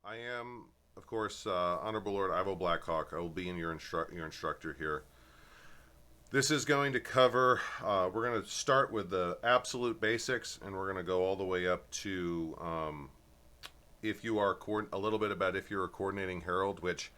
I am, of course, Honorable Lord Ivo Blackhawk. I will be in your instructor here. This is going to cover. We're going to start with the absolute basics, and we're going to go all the way up to if you are a little bit about if you're a coordinating herald. Which,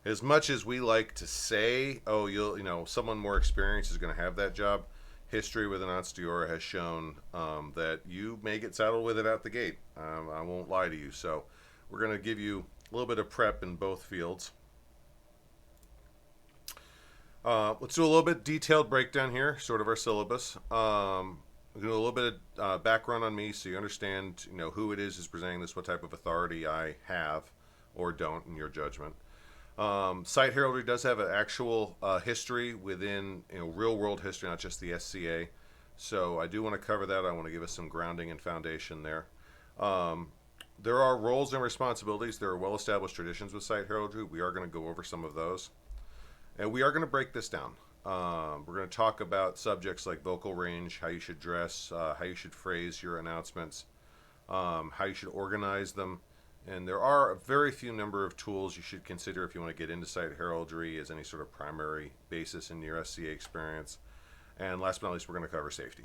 as much as we like to say, oh, someone more experienced is going to have that job. History with an Anstiora has shown that you may get saddled with it out the gate. I won't lie to you. So we're going to give you a little bit of prep in both fields. Let's do a little bit detailed breakdown here, sort of our syllabus. We'll do a little bit of background on me so you understand, who it is who's presenting this, what type of authority I have or don't in your judgment. Site heraldry does have an actual history within, real world history, not just the SCA. So I do want to cover that. I want to give us some grounding and foundation there. There are roles and responsibilities. There are well-established traditions with site heraldry. We are going to go over some of those. And we are going to break this down. We're going to talk about subjects like vocal range, how you should dress, how you should phrase your announcements, how you should organize them. And there are a very few number of tools you should consider if you want to get into site heraldry as any sort of primary basis in your SCA experience. And last but not least, we're going to cover safety.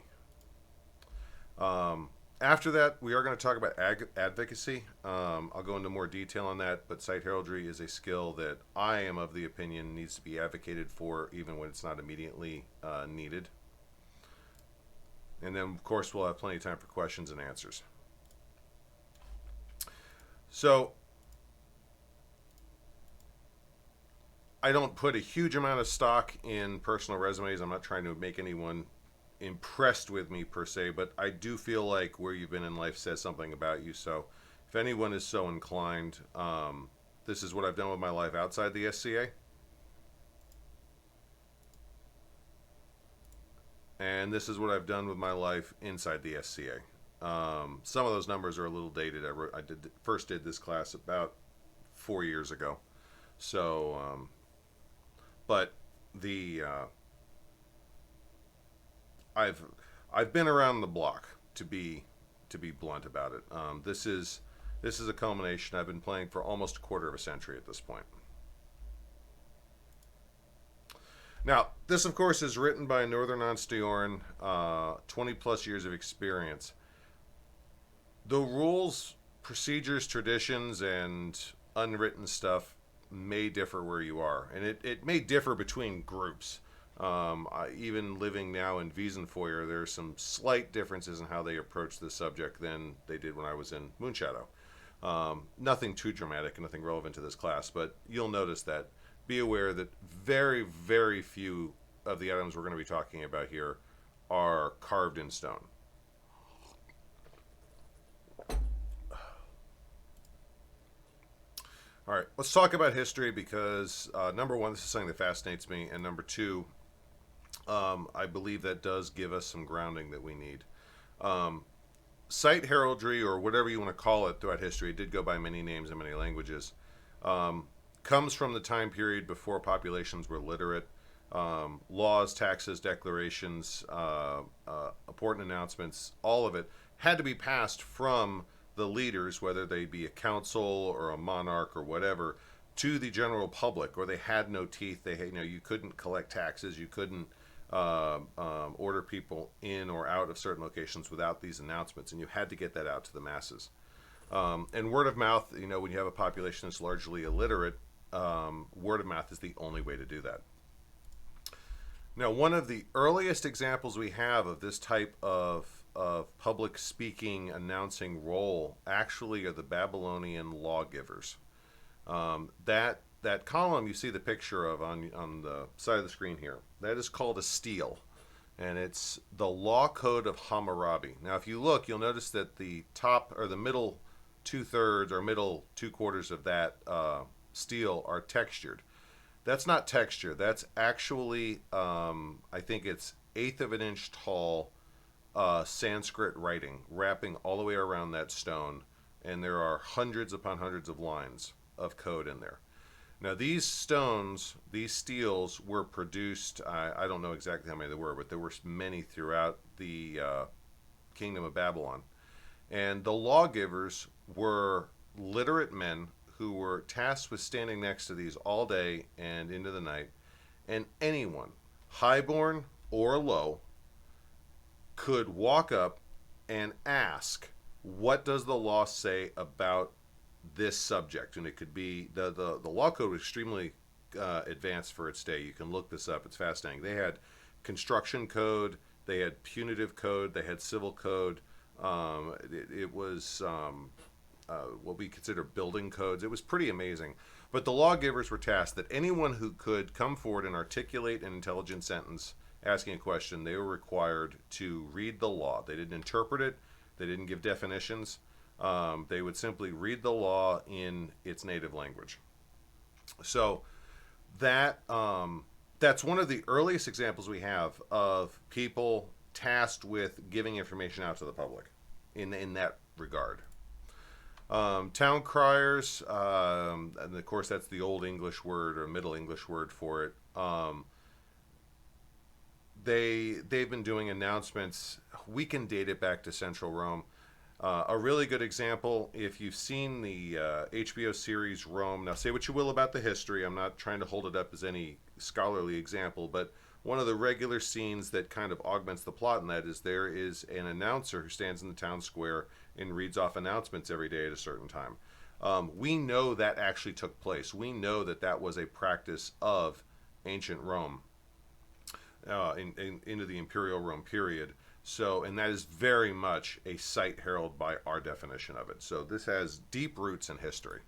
After that, we are going to talk about advocacy. I'll go into more detail on that, but site heraldry is a skill that I am of the opinion needs to be advocated for even when it's not immediately needed. And then, of course, we'll have plenty of time for questions and answers. So, I don't put a huge amount of stock in personal resumes. I'm not trying to make anyone impressed with me per se, but I do feel like where you've been in life says something about you. So if anyone is so inclined, this is what I've done with my life outside the SCA, and this is what I've done with my life inside the SCA. Some of those numbers are a little dated. I first did this class about 4 years ago, so but the I've been around the block, to be blunt about it. This is a culmination. I've been playing for almost a quarter of a century at this point. Now, this of course is written by a Northern Anstioran, 20 plus years of experience. The rules, procedures, traditions, and unwritten stuff may differ where you are, and it may differ between groups. Even living now in Wiesenfeuer, there are some slight differences in how they approach the subject than they did when I was in Moonshadow. Nothing too dramatic and nothing relevant to this class, but you'll notice that. Be aware that very, very few of the items we're going to be talking about here are carved in stone. All right, let's talk about history because number one, this is something that fascinates me, and number two, I believe that does give us some grounding that we need. Site heraldry, or whatever you want to call it throughout history, it did go by many names in many languages, comes from the time period before populations were literate. Laws, taxes, declarations, important announcements, all of it had to be passed from the leaders, whether they be a council or a monarch or whatever, to the general public, or they had no teeth. You couldn't collect taxes, you couldn't order people in or out of certain locations without these announcements, and you had to get that out to the masses. And word of mouth, when you have a population that's largely illiterate, word of mouth is the only way to do that. Now, one of the earliest examples we have of this type of public speaking announcing role actually are the Babylonian lawgivers. That column you see the picture of on the side of the screen here, that is called a stele, and it's the Law Code of Hammurabi. Now, if you look, you'll notice that the top or the middle 2/3 or middle 2/4 of that stele are textured. That's not texture. That's actually, I think it's 1/8 of an inch tall Sanskrit writing wrapping all the way around that stone, and there are hundreds upon hundreds of lines of code in there. Now, these stones, these steles, were produced, I don't know exactly how many there were, but there were many throughout the kingdom of Babylon. And the lawgivers were literate men who were tasked with standing next to these all day and into the night, and anyone, highborn or low, could walk up and ask, what does the law say about this subject? And it could be, the law code was extremely advanced for its day. You can look this up. It's fascinating. They had construction code, they had punitive code, they had civil code. It was what we consider building codes. It was pretty amazing. But the lawgivers were tasked that anyone who could come forward and articulate an intelligent sentence asking a question, they were required to read the law. They didn't interpret it. They didn't give definitions. They would simply read the law in its native language. So that's one of the earliest examples we have of people tasked with giving information out to the public in that regard. Town criers, and of course that's the Old English word or Middle English word for it. They've been doing announcements. We can date it back to Central Rome. A really good example, if you've seen the HBO series Rome, now say what you will about the history, I'm not trying to hold it up as any scholarly example, but one of the regular scenes that kind of augments the plot in that is there is an announcer who stands in the town square and reads off announcements every day at a certain time. We know that actually took place. We know that that was a practice of ancient Rome into the Imperial Rome period. So, and that is very much a sight herald by our definition of it. So this has deep roots in history.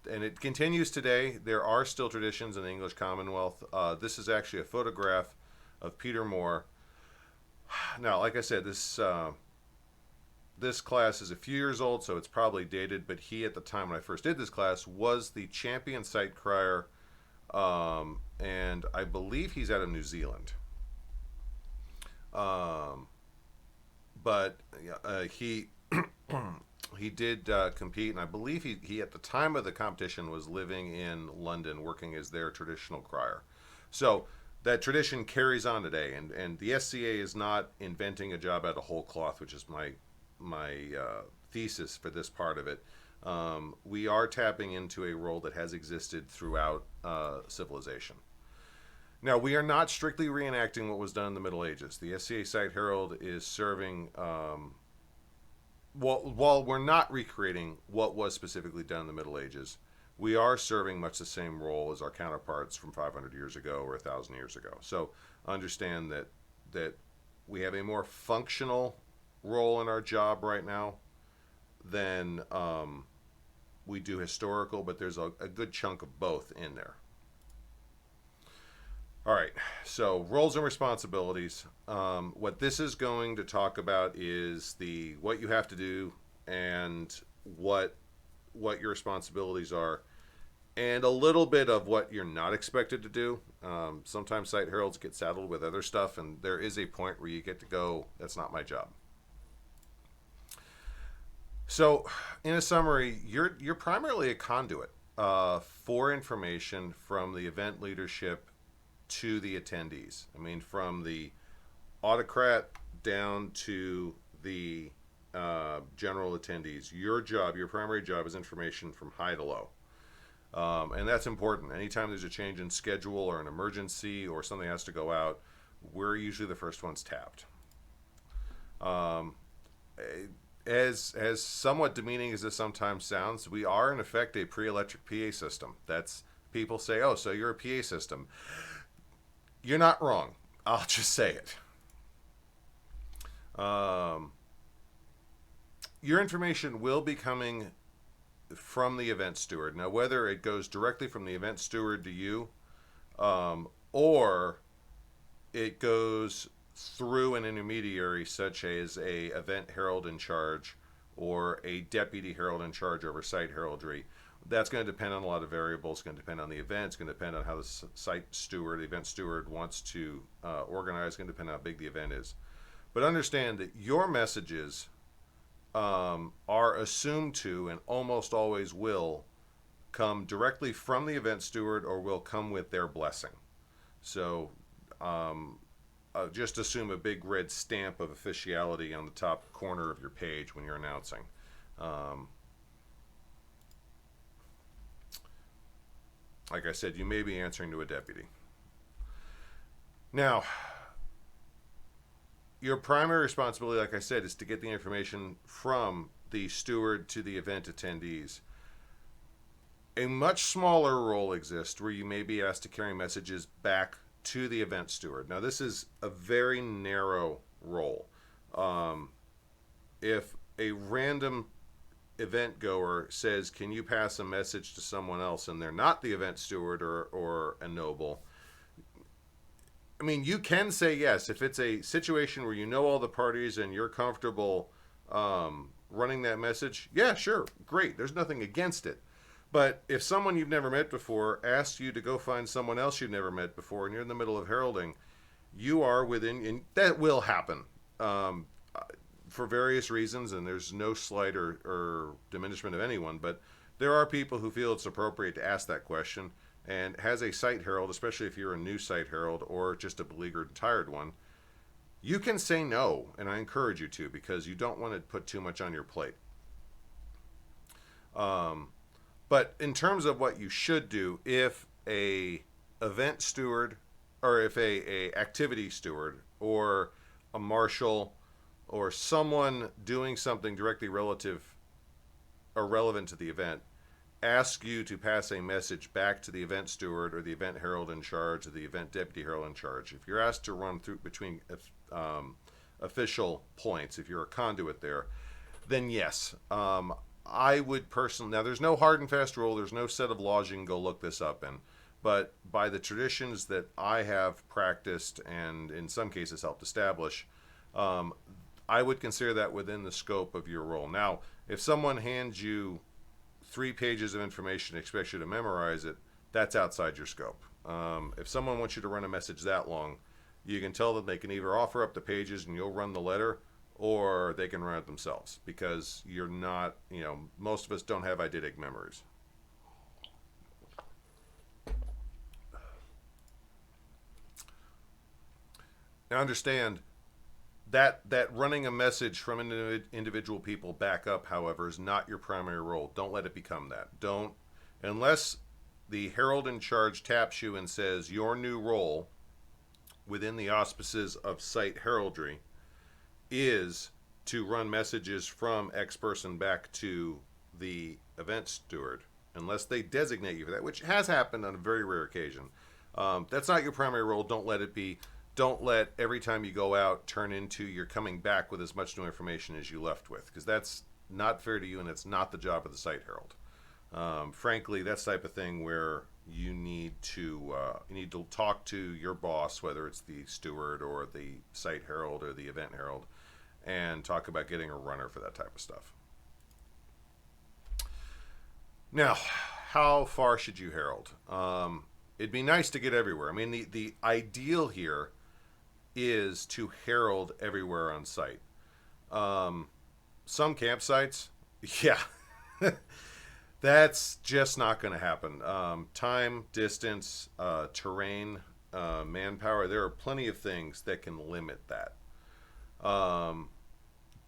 And it continues today. There are still traditions in the English Commonwealth. This is actually a photograph of Peter Moore. Now, like I said, this class is a few years old, so it's probably dated, but he, at the time when I first did this class, was the champion sight crier, and I believe he's out of New Zealand. But he he did compete, and I believe he at the time of the competition was living in London, working as their traditional crier. So that tradition carries on today, and the SCA is not inventing a job out of whole cloth, which is my thesis for this part of it. We are tapping into a role that has existed throughout civilization. Now, we are not strictly reenacting what was done in the Middle Ages. The SCA Sight Herald is serving, while we're not recreating what was specifically done in the Middle Ages, we are serving much the same role as our counterparts from 500 years ago or 1,000 years ago. So understand that we have a more functional role in our job right now than we do historical, but there's a good chunk of both in there. All right, so roles and responsibilities. What this is going to talk about is what you have to do and what your responsibilities are, and a little bit of what you're not expected to do. Sometimes sight heralds get saddled with other stuff, and there is a point where you get to go, that's not my job. So, in a summary, you're primarily a conduit for information from the event leadership to the attendees. I mean, from the autocrat down to the general attendees. Your primary job is information from high to low. And that's important. Anytime there's a change in schedule or an emergency or something has to go out, we're usually the first ones tapped. As somewhat demeaning as this sometimes sounds, we are in effect a pre-electric PA system. That's, people say, oh, so you're a PA system. You're not wrong. I'll just say it. Your information will be coming from the event steward. Now, whether it goes directly from the event steward to you, or it goes through an intermediary such as a event herald in charge or a deputy herald in charge over site heraldry, that's going to depend on a lot of variables. It's going to depend on the event. It's going to depend on how the site steward, the event steward wants to organize. It's going to depend on how big the event is. But understand that your messages are assumed to, and almost always will, come directly from the event steward or will come with their blessing. So just assume a big red stamp of officiality on the top corner of your page when you're announcing. like I said, you may be answering to a deputy. Now, your primary responsibility, like I said, is to get the information from the steward to the event attendees. A much smaller role exists where you may be asked to carry messages back to the event steward. Now, this is a very narrow role. If a random event goer says, can you pass a message to someone else, and they're not the event steward or a noble, I mean, you can say yes. If it's a situation where you know all the parties and you're comfortable running that message, yeah, sure, great. There's nothing against it. But if someone you've never met before asks you to go find someone else you've never met before, and you're in the middle of heralding, you are within, and that will happen for various reasons, and there's no slight or diminishment of anyone, but there are people who feel it's appropriate to ask that question. And has a site herald, especially if you're a new site herald or just a beleaguered and tired one, you can say no, and I encourage you to, because you don't want to put too much on your plate. But in terms of what you should do, if a event steward, or if a activity steward, or a marshal, or someone doing something directly relative or relevant to the event, ask you to pass a message back to the event steward or the event herald in charge or the event deputy herald in charge, if you're asked to run through between official points, if you're a conduit there, then yes, I would personally, now there's no hard and fast rule, there's no set of laws you can go look this up in, but by the traditions that I have practiced and in some cases helped establish, I would consider that within the scope of your role. Now, if someone hands you 3 pages of information and expects you to memorize it, that's outside your scope. If someone wants you to run a message that long, you can tell them they can either offer up the pages and you'll run the letter, or they can run it themselves, because you're not, most of us don't have eidetic memories. Now understand that running a message from individual people back up, however, is not your primary role. Don't let it become that. Don't, unless the herald in charge taps you and says your new role within the auspices of site heraldry is to run messages from X person back to the event steward, unless they designate you for that, which has happened on a very rare occasion. That's not your primary role. Don't let it be. Don't let every time you go out turn into you're coming back with as much new information as you left with, because that's not fair to you, and it's not the job of the site herald. Frankly, that's the type of thing where you need to talk to your boss, whether it's the steward or the site herald or the event herald, and talk about getting a runner for that type of stuff. Now, how far should you herald? It'd be nice to get everywhere. I mean, the ideal here is to herald everywhere on site. Some campsites, yeah, that's just not going to happen. Time, distance, terrain, manpower, there are plenty of things that can limit that.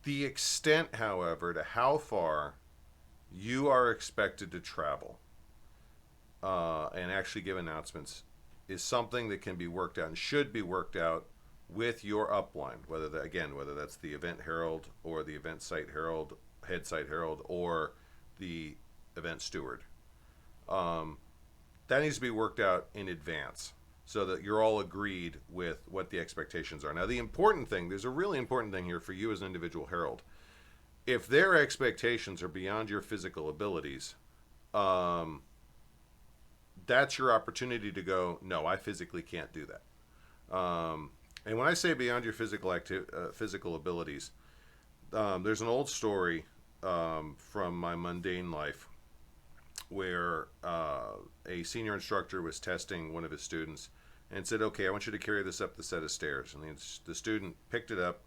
The extent, however, to how far you are expected to travel and actually give announcements is something that can be worked out and should be worked out with your upline, whether that's the event herald or the event site herald, head site herald, or the event steward. That needs to be worked out in advance so that you're all agreed with what the expectations are. Now, there's a really important thing here for you as an individual herald. If their expectations are beyond your physical abilities, that's your opportunity to go, no, I physically can't do that. And when I say beyond your physical abilities, there's an old story from my mundane life where a senior instructor was testing one of his students and said, okay, I want you to carry this up the set of stairs. And the student picked it up,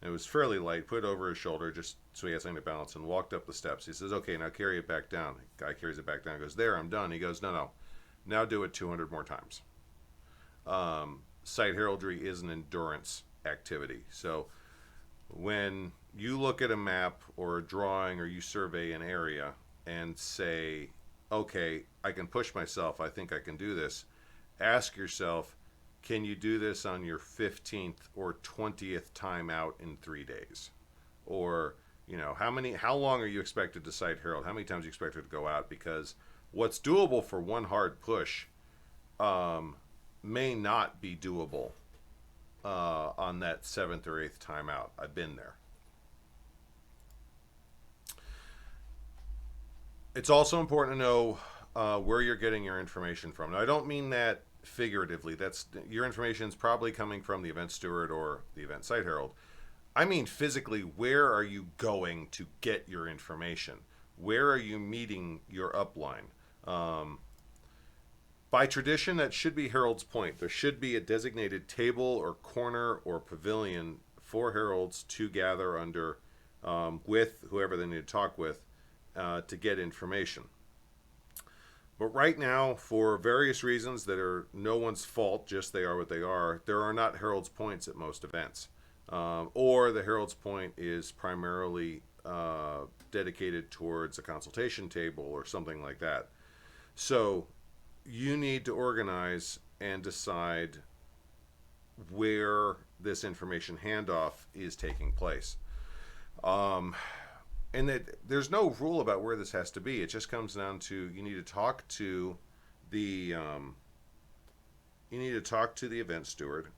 and it was fairly light, put it over his shoulder just so he had something to balance, and walked up the steps. He says, okay, now carry it back down. The guy carries it back down, goes, there, I'm done. He goes, no, now do it 200 more times. Site heraldry is an endurance activity. So when you look at a map or a drawing or you survey an area and say, okay, I can push myself. I think I can do this. Ask yourself, can you do this on your 15th or 20th time out in 3 days? Or, how long are you expected to cite Herald? How many times are you expected to go out? Because what's doable for one hard push may not be doable on that seventh or eighth time out. I've been there. It's also important to know where you're getting your information from. Now, I don't mean that figuratively. That's your information is probably coming from the event steward or the event site herald. I mean physically, where are you going to get your information? Where are you meeting your upline? Um, by tradition, that should be Herald's point. There should be a designated table or corner or pavilion for heralds to gather under with whoever they need to talk with to get information. But right now, for various reasons that are no one's fault, just they are what they are, there are not Herald's points at most events. Or the Herald's point is primarily dedicated towards a consultation table or something like that. So you need to organize and decide where this information handoff is taking place. And that there's no rule about where this has to be. It just comes down to you need to talk to the event steward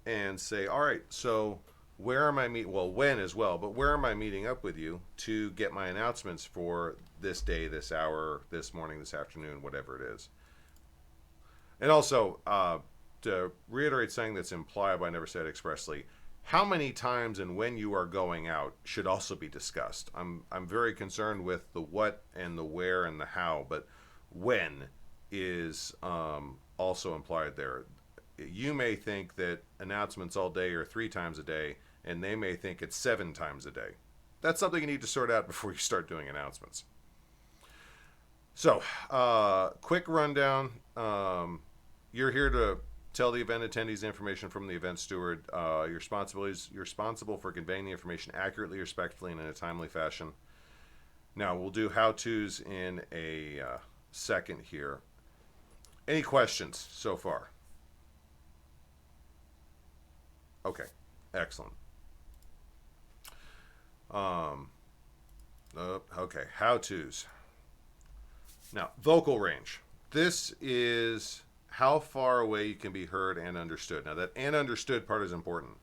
and say, all right, so where am I meet? Well, when as well, but where am I meeting up with you to get my announcements for this day, this hour, this morning, this afternoon, whatever it is. And also, to reiterate something that's implied, but I never said expressly, how many times and when you are going out should also be discussed. I'm very concerned with the what and the where and the how, but when is also implied there. You may think that announcements all day are 3 times a day, and they may think it's 7 times a day. That's something you need to sort out before you start doing announcements. So, quick rundown. You're here to tell the event attendees information from the event steward. Your responsibilities, you're responsible for conveying the information accurately, respectfully, and in a timely fashion. Now, we'll do how-tos in a second here. Any questions so far? Okay, excellent. Okay, how-tos. Now, vocal range. This is how far away you can be heard and understood. Now, that and understood part is important.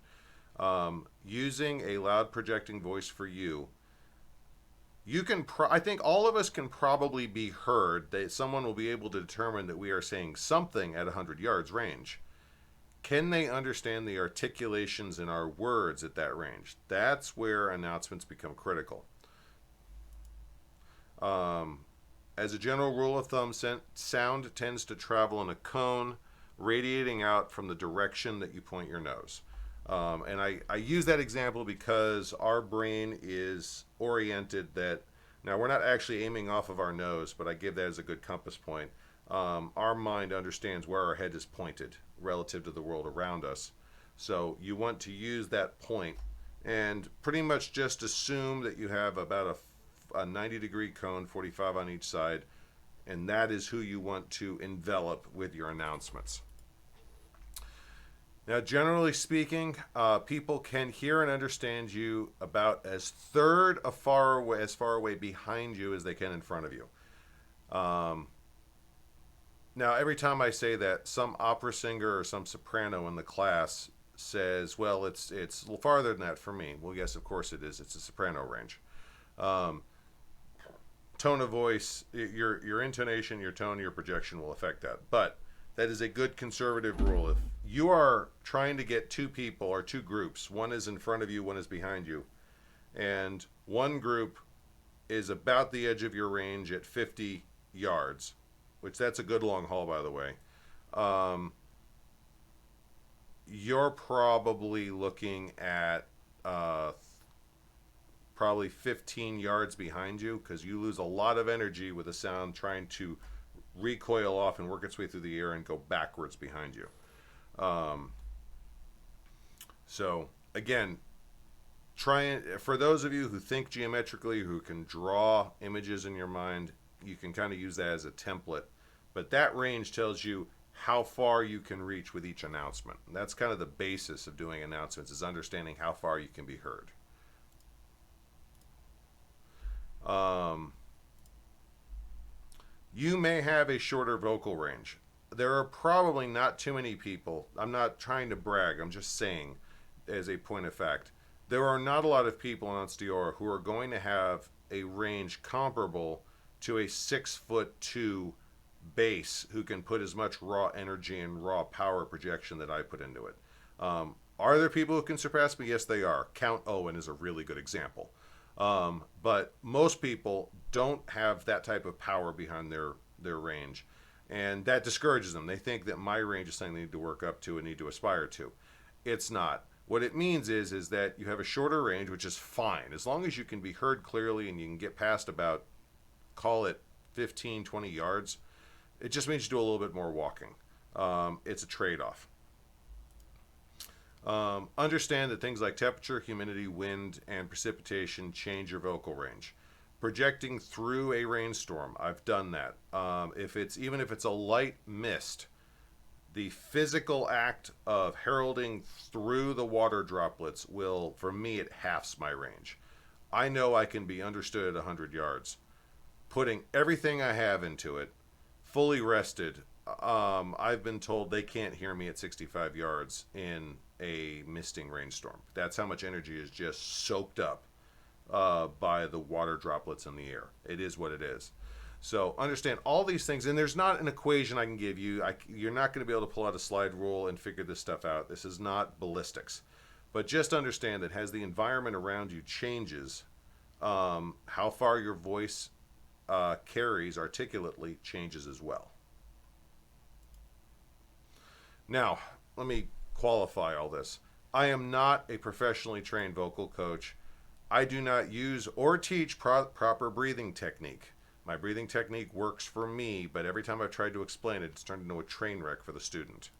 Using a loud projecting voice for you, you can. I think all of us can probably be heard. That someone will be able to determine that we are saying something at 100 yards range. Can they understand the articulations in our words at that range? That's where announcements become critical. As a general rule of thumb, sound tends to travel in a cone, radiating out from the direction that you point your nose. And I use that example because our brain is oriented that, now we're not actually aiming off of our nose, but I give that as a good compass point. Our mind understands where our head is pointed relative to the world around us. So you want to use that point and pretty much just assume that you have about a 90-degree cone, 45 on each side, and that is who you want to envelop with your announcements. Now, generally speaking, people can hear and understand you about as far away behind you as they can in front of you. Now, every time I say that, some opera singer or some soprano in the class says, well, it's a little farther than that for me. Well, yes, of course it is. It's a soprano range. Tone of voice, your intonation, your tone, your projection will affect that. But that is a good conservative rule. If you are trying to get two people or two groups, one is in front of you, one is behind you, and one group is about the edge of your range at 50 yards, which that's a good long haul, by the way, you're probably looking at probably 15 yards behind you, because you lose a lot of energy with a sound trying to recoil off and work its way through the air and go backwards behind you. So again, for those of you who think geometrically, who can draw images in your mind, you can kind of use that as a template. But that range tells you how far you can reach with each announcement. And that's kind of the basis of doing announcements, is understanding how far you can be heard. You may have a shorter vocal range. There are probably not too many people. I'm not trying to brag. I'm just saying, as a point of fact, there are not a lot of people in Onsteora who are going to have a range comparable to a 6'2" bass who can put as much raw energy and raw power projection that I put into it. Are there people who can surpass me? Yes, they are. Count Owen is a really good example. But most people don't have that type of power behind their range, and that discourages them. They think that my range is something they need to work up to and need to aspire to. It's not. What it means is that you have a shorter range, which is fine. As long as you can be heard clearly and you can get past about, call it 15, 20 yards, it just means you do a little bit more walking. It's a trade-off. Understand that things like temperature, humidity, wind, and precipitation change your vocal range. Projecting through a rainstorm, I've done that. Even if it's a light mist, the physical act of heralding through the water droplets will, for me, it halves my range. I know I can be understood at 100 yards. Putting everything I have into it, fully rested, I've been told they can't hear me at 65 yards in a misting rainstorm. That's how much energy is just soaked up by the water droplets in the air. It is what it is. So understand all these things, and there's not an equation I can give you. You're not going to be able to pull out a slide rule and figure this stuff out. This is not ballistics. But just understand that as the environment around you changes, how far your voice carries articulately changes as well. Now, let me qualify all this. I am not a professionally trained vocal coach. I do not use or teach proper breathing technique. My breathing technique works for me, but every time I've tried to explain it, it's turned into a train wreck for the student.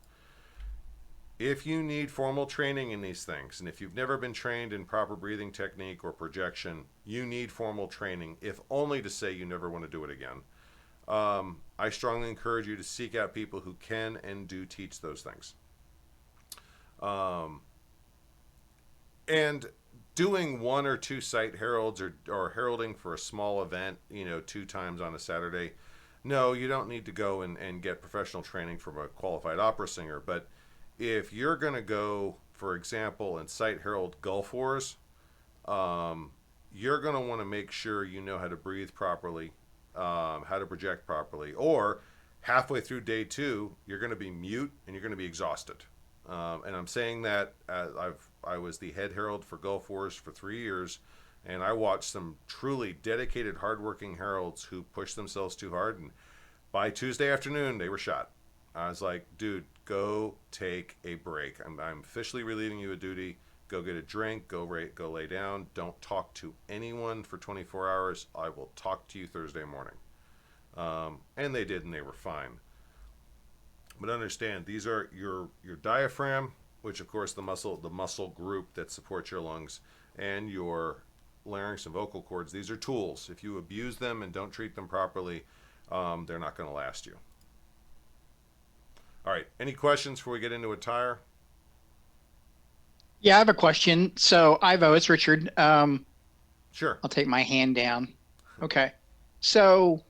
If you need formal training in these things, and if you've never been trained in proper breathing technique or projection, you need formal training, if only to say you never want to do it again. I strongly encourage you to seek out people who can and do teach those things. And doing 1 or 2 site heralds or heralding for a small event, 2 times on a Saturday, no, you don't need to go and get professional training from a qualified opera singer. But if you're going to go, for example, and site herald Gulf Wars, you're going to want to make sure you know how to breathe properly, how to project properly, or halfway through day 2, you're going to be mute and you're going to be exhausted. And I'm saying that I was the head herald for Gulf Wars for 3 years, and I watched some truly dedicated, hardworking heralds who pushed themselves too hard, and by Tuesday afternoon, they were shot. I was like, dude, go take a break. I'm officially relieving you of duty. Go get a drink, go lay down. Don't talk to anyone for 24 hours. I will talk to you Thursday morning. And they did, and they were fine. But understand, these are your diaphragm, which of course the muscle group that supports your lungs, and your larynx and vocal cords. These are tools. If you abuse them and don't treat them properly, they're not going to last you. All right, any questions before we get into attire? Yeah, I have a question. So, Ivo, it's Richard. Sure. I'll take my hand down. Okay. So,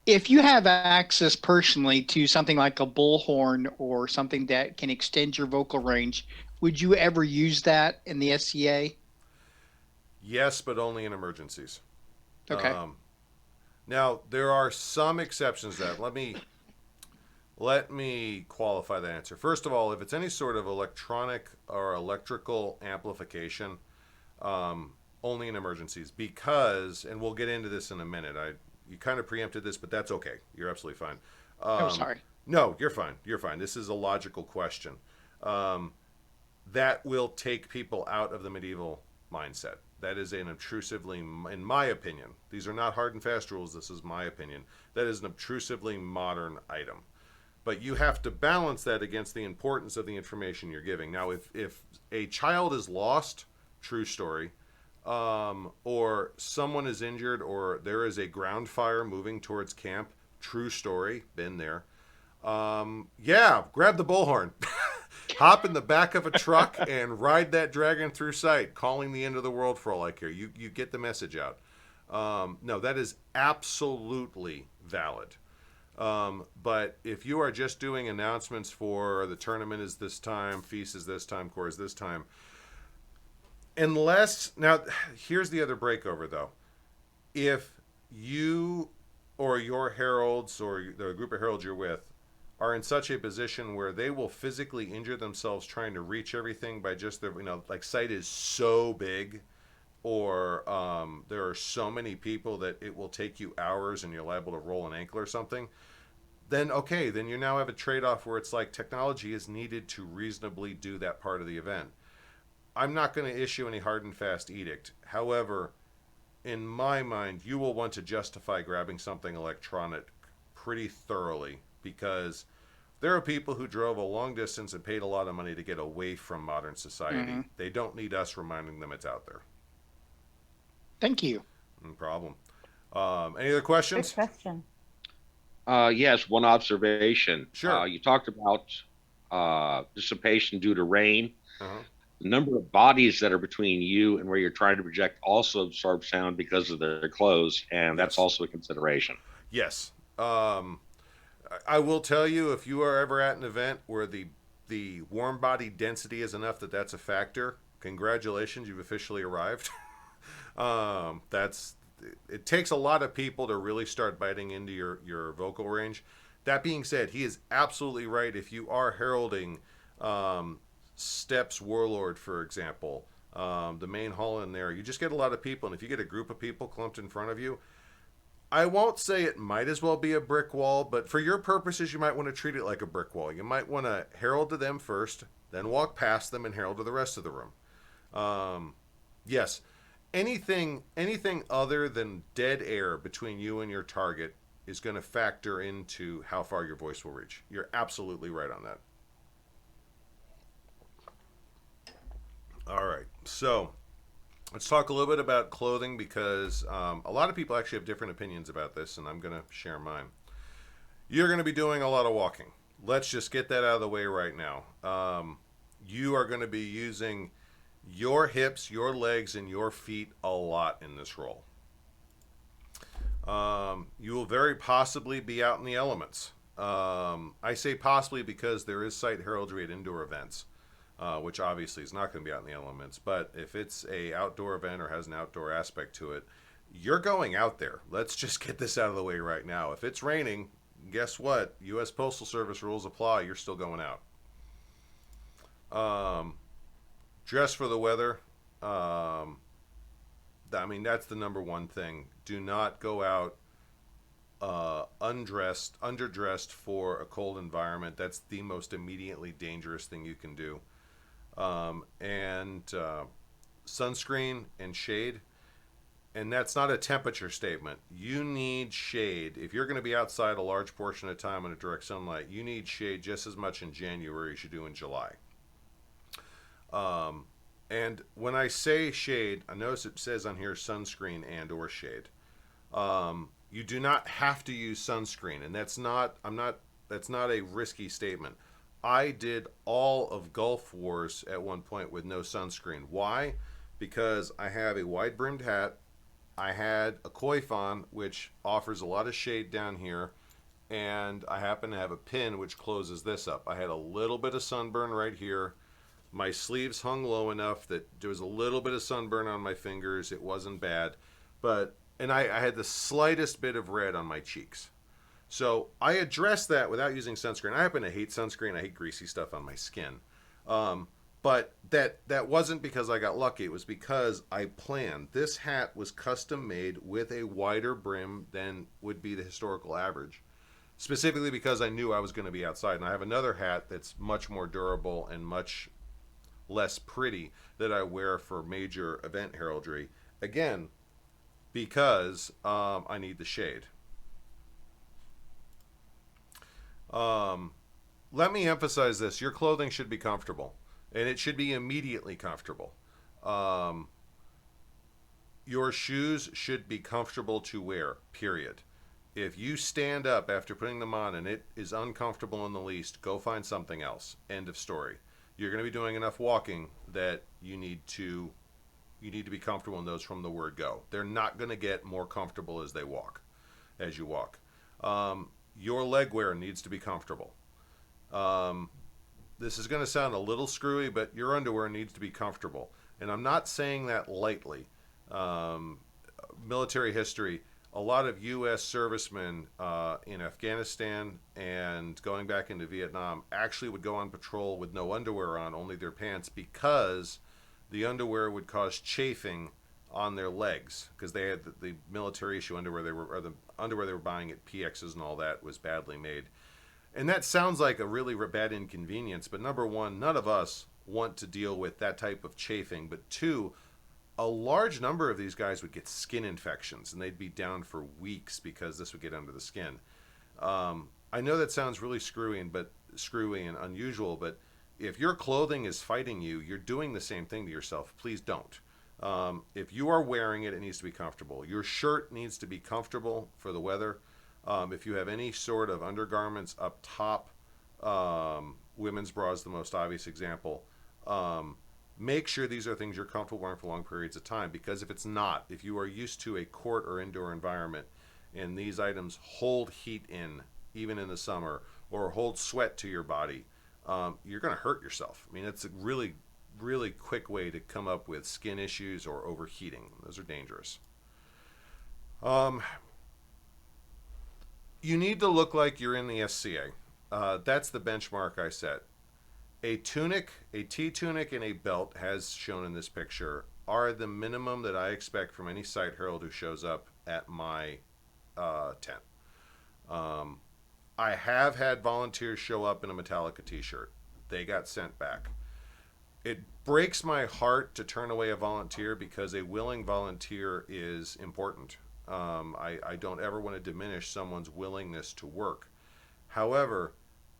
if you have access personally to something like a bullhorn or something that can extend your vocal range, would you ever use that in the SCA? Yes, but only in emergencies. Okay. Now, there are some exceptions to that. Let me qualify that answer. First of all, if it's any sort of electronic or electrical amplification, only in emergencies, because, and we'll get into this in a minute. You kind of preempted this, but that's okay. You're absolutely fine. Oh, sorry. No, you're fine. You're fine. This is a logical question. That will take people out of the medieval mindset. That is an obtrusively, in my opinion, these are not hard and fast rules. This is my opinion. That is an obtrusively modern item. But you have to balance that against the importance of the information you're giving. Now, if a child is lost, true story, or someone is injured, or there is a ground fire moving towards camp. True story, been there. Yeah, grab the bullhorn, hop in the back of a truck, and ride that dragon through sight, calling the end of the world for all I care. You get the message out. No, that is absolutely valid. But if you are just doing announcements for the tournament is this time, feast is this time, core is this time, unless now here's the other breakover though. If you or your heralds or the group of heralds you're with are in such a position where they will physically injure themselves trying to reach everything by just their, like site is so big, or there are so many people that it will take you hours and you're liable to roll an ankle or something, then okay, then you now have a trade-off where it's like technology is needed to reasonably do that part of the event. I'm not going to issue any hard and fast edict. However, in my mind, you will want to justify grabbing something electronic pretty thoroughly, because there are people who drove a long distance and paid a lot of money to get away from modern society. Mm-hmm. They don't need us reminding them it's out there. Thank you. No problem. Any other Good questions? question. Yes, one observation. Sure. You talked about dissipation due to rain. Uh-huh. The number of bodies that are between you and where you're trying to project also absorb sound because of their clothes, and that's Yes. also a consideration. Yes. I will tell you, if you are ever at an event where the warm body density is enough that that's a factor, congratulations, you've officially arrived. That's it takes a lot of people to really start biting into your vocal range. That being said, he is absolutely right. If you are heralding Steps Warlord, for example, the main hall in there, you just get a lot of people, and if you get a group of people clumped in front of you, I won't say it might as well be a brick wall, but for your purposes, you might want to treat it like a brick wall. You might want to herald to them first, then walk past them and herald to the rest of the room. Yes, anything other than dead air between you and your target is going to factor into how far your voice will reach. You're absolutely right on that. All right, so let's talk a little bit about clothing, because a lot of people actually have different opinions about this, and I'm going to share mine. You're going to be doing a lot of walking. Let's just get that out of the way right now. You are going to be using your hips, your legs, and your feet a lot in this role. You will very possibly be out in the elements. I say possibly because there is site heraldry at indoor events, which obviously is not going to be out in the elements. But if it's a outdoor event or has an outdoor aspect to it, you're going out there. Let's just get this out of the way right now. If it's raining, guess what? U.S. Postal Service rules apply. You're still going out. Dress for the weather. I mean, that's the number one thing. Do not go out underdressed for a cold environment. That's the most immediately dangerous thing you can do. And sunscreen and shade. And that's not a temperature statement. You need shade. If you're going to be outside a large portion of the time in a direct sunlight, you need shade just as much in January as you do in July. And when I say shade, I notice it says on here sunscreen and or shade. You do not have to use sunscreen, and that's not a risky statement. I did all of Gulf Wars at one point with no sunscreen. Why? Because I have a wide-brimmed hat. I had a coif on, which offers a lot of shade down here, and I happen to have a pin which closes this up. I had a little bit of sunburn right here. My sleeves hung low enough that there was a little bit of sunburn on my fingers. It wasn't bad, and I had the slightest bit of red on my cheeks. So I addressed that without using sunscreen. I happen to hate sunscreen. I hate greasy stuff on my skin. But that wasn't because I got lucky. It was because I planned. This hat was custom made with a wider brim than would be the historical average, specifically because I knew I was going to be outside. And I have another hat that's much more durable and much less pretty that I wear for major event heraldry. Again, because I need the shade. Let me emphasize this. Your clothing should be comfortable, and it should be immediately comfortable. Your shoes should be comfortable to wear, period. If you stand up after putting them on and it is uncomfortable in the least, go find something else. End of story. You're going to be doing enough walking that you need to be comfortable in those from the word go. They're not going to get more comfortable as you walk. Your leg wear needs to be comfortable. This is going to sound a little screwy, but your underwear needs to be comfortable. And I'm not saying that lightly. Military history, a lot of U.S. servicemen in Afghanistan and going back into Vietnam actually would go on patrol with no underwear on, only their pants, because the underwear would cause chafing on their legs, because they had the military issue underwear the underwear they were buying at PXs and all that was badly made. And that sounds like a really bad inconvenience, but number one, none of us want to deal with that type of chafing. But two, a large number of these guys would get skin infections, and they'd be down for weeks because this would get under the skin. I know that sounds really screwy and unusual, but if your clothing is fighting you, you're doing the same thing to yourself. Please don't. If you are wearing it, it needs to be comfortable. Your shirt needs to be comfortable for the weather. If you have any sort of undergarments up top, women's bra is the most obvious example. Make sure these are things you're comfortable wearing for long periods of time, because if it's not, if you are used to a court or indoor environment and these items hold heat in, even in the summer, or hold sweat to your body, you're going to hurt yourself. I mean, it's a really, really quick way to come up with skin issues or overheating. Those are dangerous. You need to look like you're in the SCA. That's the benchmark I set. A tunic, a T-tunic, and a belt, as shown in this picture, are the minimum that I expect from any site herald who shows up at my tent. I have had volunteers show up in a Metallica t-shirt. They got sent back. It breaks my heart to turn away a volunteer, because a willing volunteer is important. I don't ever want to diminish someone's willingness to work. However,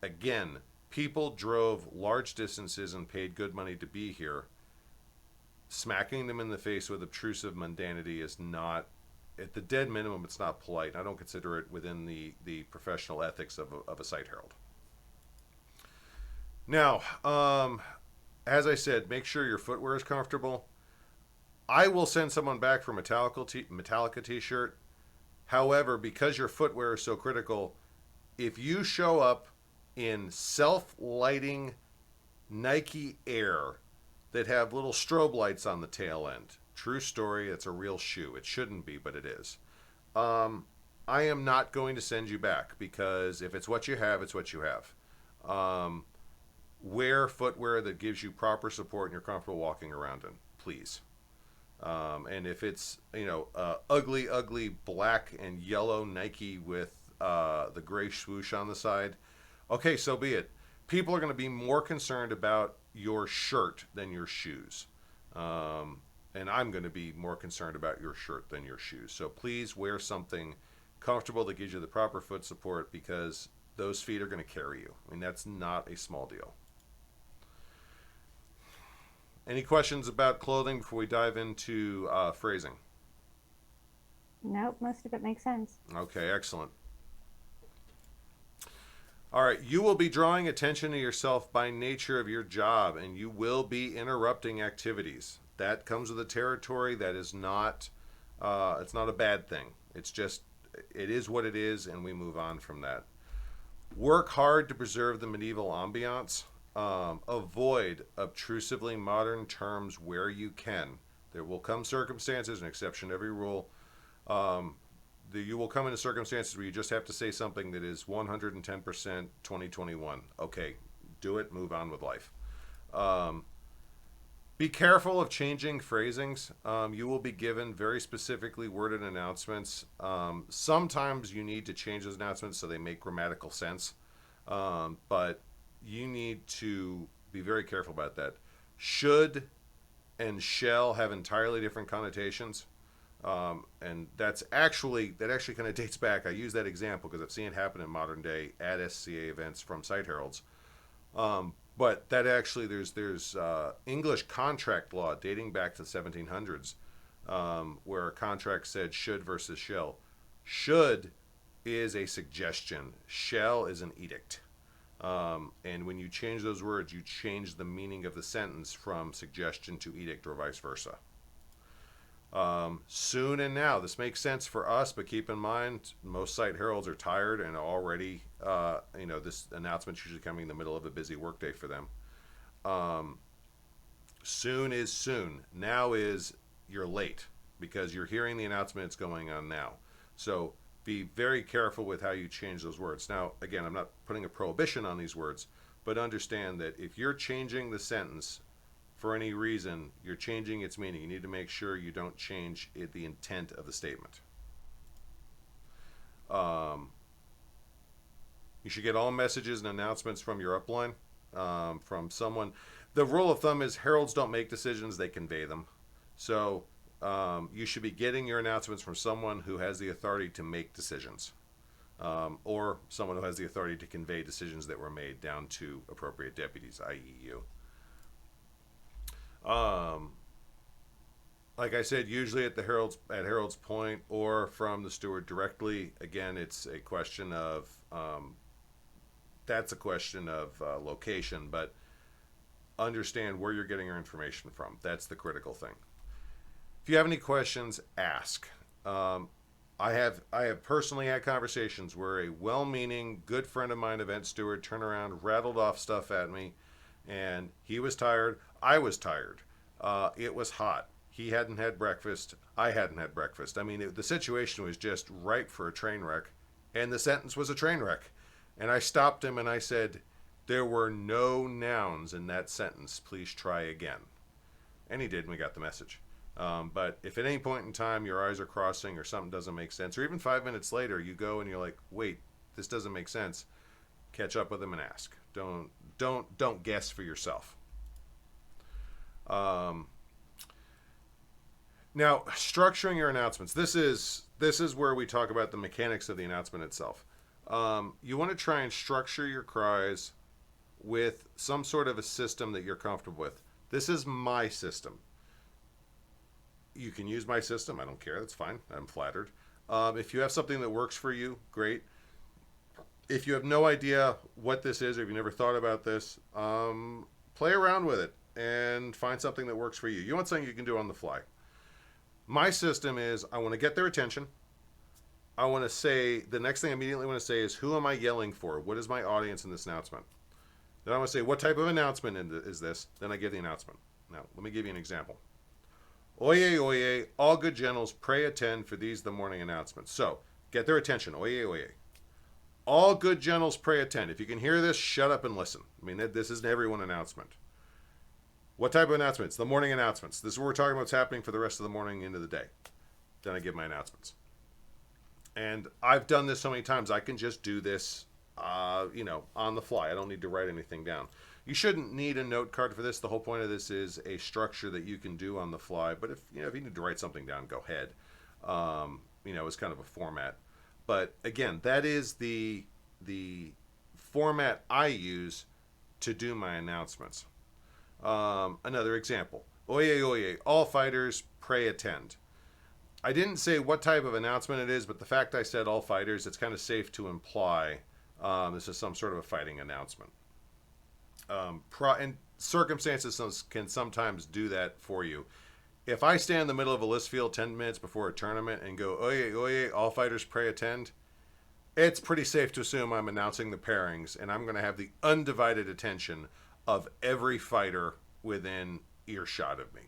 again, people drove large distances and paid good money to be here. Smacking them in the face with obtrusive mundanity is not, at the dead minimum, it's not polite. I don't consider it within the professional ethics of a site herald. Now, as I said, make sure your footwear is comfortable. I will send someone back for Metallica t-shirt. However, because your footwear is so critical, if you show up in self-lighting Nike Air that have little strobe lights on the tail end, true story, it's a real shoe. It shouldn't be, but it is. I am not going to send you back, because if it's what you have, it's what you have. Wear footwear that gives you proper support and you're comfortable walking around in, please. And if it's, ugly black and yellow Nike with the gray swoosh on the side, okay, so be it. People are going to be more concerned about your shirt than your shoes. And I'm going to be more concerned about your shirt than your shoes. So please wear something comfortable that gives you the proper foot support, because those feet are going to carry you. I mean, that's not a small deal. Any questions about clothing before we dive into phrasing? Nope, most of it makes sense. Okay, excellent. All right, you will be drawing attention to yourself by nature of your job, and you will be interrupting activities. That comes with the territory. That is not, it's not a bad thing. It's just, it is what it is, and we move on from that. Work hard to preserve the medieval ambiance. Avoid obtrusively modern terms where you can. There will come circumstances, an exception to every rule. You will come into circumstances where you just have to say something that is 110% 2021. Okay, do it, move on with life. Be careful of changing phrasings. You will be given very specifically worded announcements. Sometimes you need to change those announcements so they make grammatical sense. But you need to be very careful about that. Should and shall have entirely different connotations. And that actually kind of dates back. I use that example because I've seen it happen in modern day at SCA events from site heralds. But that actually, there's English contract law dating back to the 1700s where a contract said should versus shall. Should is a suggestion. Shall is an edict. And when you change those words, you change the meaning of the sentence from suggestion to edict or vice versa. Soon and now. This makes sense for us, but keep in mind, most site heralds are tired and already, this announcement's usually coming in the middle of a busy workday for them. Soon is soon. Now is you're late because you're hearing the announcement. It's going on now. So be very careful with how you change those words. Now, again, I'm not putting a prohibition on these words, but understand that if you're changing the sentence for any reason, you're changing its meaning. You need to make sure you don't change the intent of the statement. You should get all messages and announcements from your upline, from someone. The rule of thumb is heralds don't make decisions, they convey them. So you should be getting your announcements from someone who has the authority to make decisions, or someone who has the authority to convey decisions that were made down to appropriate deputies, i.e. you. Like I said, usually at Herald's Point or from the steward directly. Again, it's a question of location, but understand where you're getting your information from. That's the critical thing. If you have any questions, ask. I have personally had conversations where a well-meaning, good friend of mine, event steward, turned around, rattled off stuff at me, and he was tired. I was tired. It was hot. He hadn't had breakfast. I hadn't had breakfast. I mean, the situation was just ripe for a train wreck, and the sentence was a train wreck. And I stopped him and I said, there were no nouns in that sentence. Please try again. And he did, and we got the message. But if at any point in time your eyes are crossing or something doesn't make sense, or even 5 minutes later you go and you're like, wait, this doesn't make sense, catch up with him and ask. Don't guess for yourself. Now, structuring your announcements. This is where we talk about the mechanics of the announcement itself. You want to try and structure your cries with some sort of a system that you're comfortable with. This is my system. You can use my system. I don't care. That's fine. I'm flattered. If you have something that works for you, great. If you have no idea what this is, or if you never thought about this, play around with it and find something that works for you. You want something you can do on the fly. My system is, I want to get their attention. I want to say, the next thing I immediately want to say is, who am I yelling for? What is my audience in this announcement? Then I want to say, what type of announcement is this? Then I give the announcement. Now, let me give you an example. Oyez, oyez, all good generals, pray attend, for these the morning announcements. So, get their attention. Oyez, oyez. All good generals, pray attend. If you can hear this, shut up and listen. I mean, this is an everyone announcement. What type of announcements? The morning announcements. This is what we're talking about what's happening for the rest of the morning into the day. Then I give my announcements. And I've done this so many times, I can just do this, on the fly. I don't need to write anything down. You shouldn't need a note card for this. The whole point of this is a structure that you can do on the fly. But if you need to write something down, go ahead. It's kind of a format. But again, that is the format I use to do my announcements. Another example. Oyez, oyez, all fighters, pray attend. I didn't say what type of announcement it is, but the fact I said all fighters, it's kind of safe to imply this is some sort of a fighting announcement. And circumstances can sometimes do that for you. If I stand in the middle of a list field 10 minutes before a tournament and go, oyez, oyez, all fighters, pray attend, it's pretty safe to assume I'm announcing the pairings, and I'm going to have the undivided attention of every fighter within earshot of me.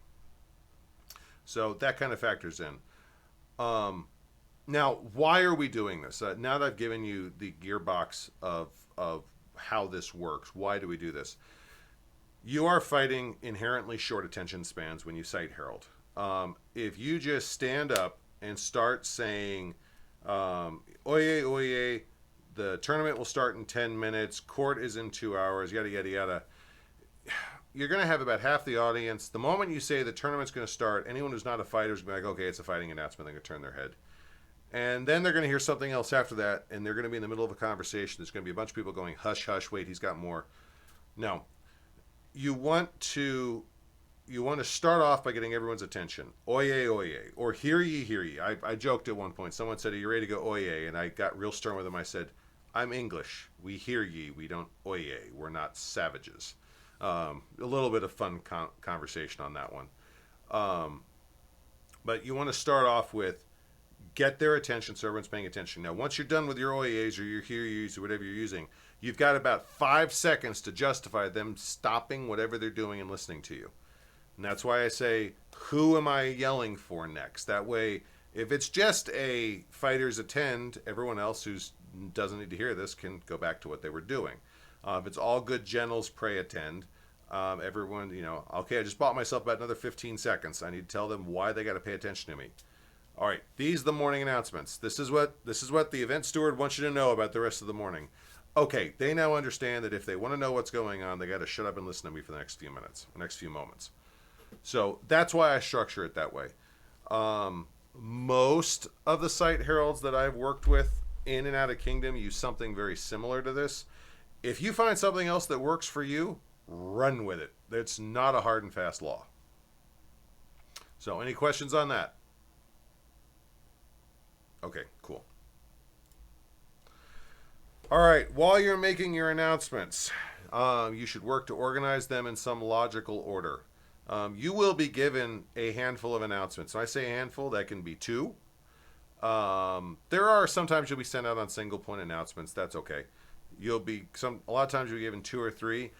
So that kind of factors in. Now, why are we doing this? Now that I've given you the gearbox of how this works, why do we do this? You are fighting inherently short attention spans when you cite Herald. If you just stand up and start saying, oyez, oyez, the tournament will start in 10 minutes, court is in 2 hours, yada, yada, yada, you're going to have about half the audience. The moment you say the tournament's going to start, anyone who's not a fighter is going to be like, okay, it's a fighting announcement. They're going to turn their head. And then they're going to hear something else after that, and they're going to be in the middle of a conversation. There's going to be a bunch of people going, hush, hush, wait, he's got more. No. You want to you want to start off by getting everyone's attention. Oyez, oyez. Or hear ye, hear ye. I joked at one point. Someone said, are you ready to go oyez? And I got real stern with them. I said, I'm English. We hear ye. We don't oyez. We're not savages. A little bit of fun conversation on that one. But you want to start off with get their attention so everyone's paying attention. Now, once you're done with your oyez or your hear ye's or whatever you're using, you've got about 5 seconds to justify them stopping whatever they're doing and listening to you. And that's why I say, who am I yelling for next? That way, if it's just a fighters attend, everyone else who doesn't need to hear this can go back to what they were doing. If it's all good generals, pray attend. Everyone, okay, I just bought myself about another 15 seconds. I need to tell them why they got to pay attention to me. All right, these are the morning announcements. This is what the event steward wants you to know about the rest of the morning. Okay, they now understand that if they want to know what's going on, they got to shut up and listen to me for the next few minutes, the next few moments. So that's why I structure it that way. Most of the site heralds that I've worked with in and out of Kingdom use something very similar to this. If you find something else that works for you, run with it. It's not a hard and fast law. So any questions on that? Okay, cool. All right, while you're making your announcements, you should work to organize them in some logical order. You will be given a handful of announcements. When I say a handful, that can be 2. There are sometimes you'll be sent out on single point announcements. That's okay. A lot of times you'll be given 2 or 3.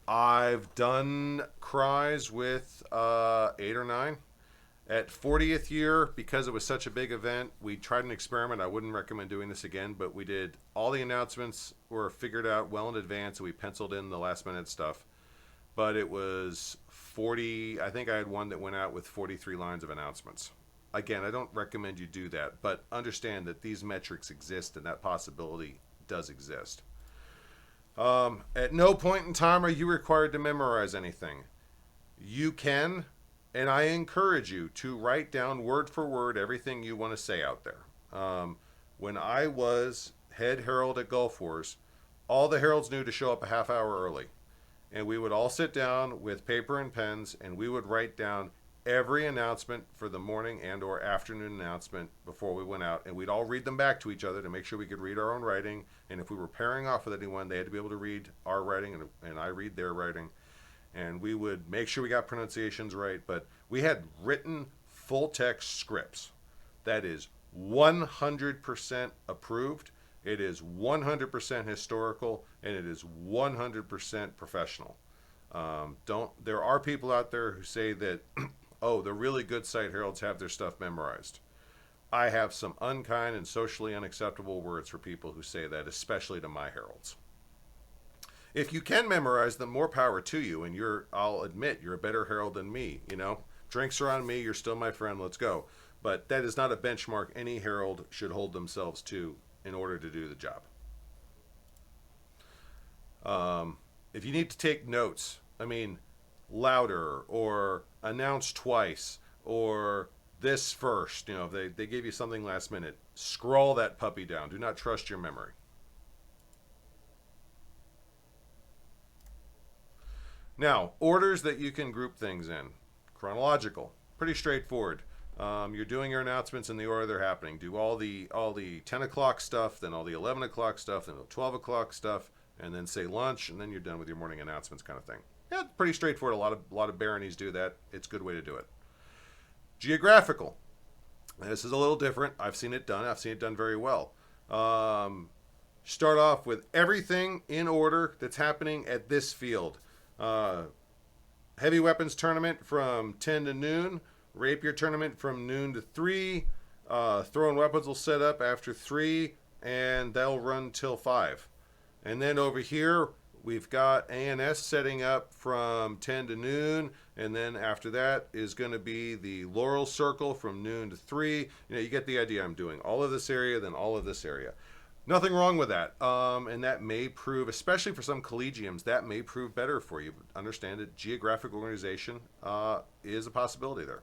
I've done cries with 8 or 9. At 40th year, because it was such a big event, we tried an experiment. I wouldn't recommend doing this again, but we did all the announcements were figured out well in advance, and we penciled in the last minute stuff. But it was 40. I think I had one that went out with 43 lines of announcements. Again, I don't recommend you do that, but understand that these metrics exist and that possibility does exist. At no point in time are you required to memorize anything. You can, and I encourage you to write down word for word everything you want to say out there. When I was head herald at Gulf Wars, all the heralds knew to show up a half hour early. And we would all sit down with paper and pens, and we would write down every announcement for the morning and or afternoon announcement before we went out. And we'd all read them back to each other to make sure we could read our own writing. And if we were pairing off with anyone, they had to be able to read our writing, and I read their writing. And we would make sure we got pronunciations right. But we had written full text scripts. That is 100% approved. It is 100% historical, and it is 100% professional. There are people out there who say that, oh, the really good site heralds have their stuff memorized. I have some unkind and socially unacceptable words for people who say that, especially to my heralds. If you can memorize them, more power to you, and I'll admit, you're a better herald than me, Drinks are on me, you're still my friend, let's go. But that is not a benchmark any herald should hold themselves to in order to do the job. If you need to take notes, louder or announce twice or this first, if they gave you something last minute, scroll that puppy down. Do not trust your memory. Now, orders that you can group things in. Chronological. Pretty straightforward. You're doing your announcements in the order they're happening. Do all the 10 o'clock stuff, then all the 11 o'clock stuff, then the 12 o'clock stuff, and then say lunch, and then you're done with your morning announcements kind of thing. Yeah, pretty straightforward. A lot of baronies do that. It's a good way to do it. Geographical. This is a little different. I've seen it done very well. Start off with everything in order that's happening at this field. Heavy weapons tournament from 10 to noon. Rapier tournament from noon to 3. Throwing weapons will set up after 3, and they'll run till 5. And then over here, we've got ANS setting up from 10 to noon, and then after that is going to be the Laurel Circle from noon to 3. You get the idea. I'm doing all of this area, then all of this area. Nothing wrong with that. And that may prove, especially for some collegiums, that may prove better for you. Understand that geographic organization is a possibility there.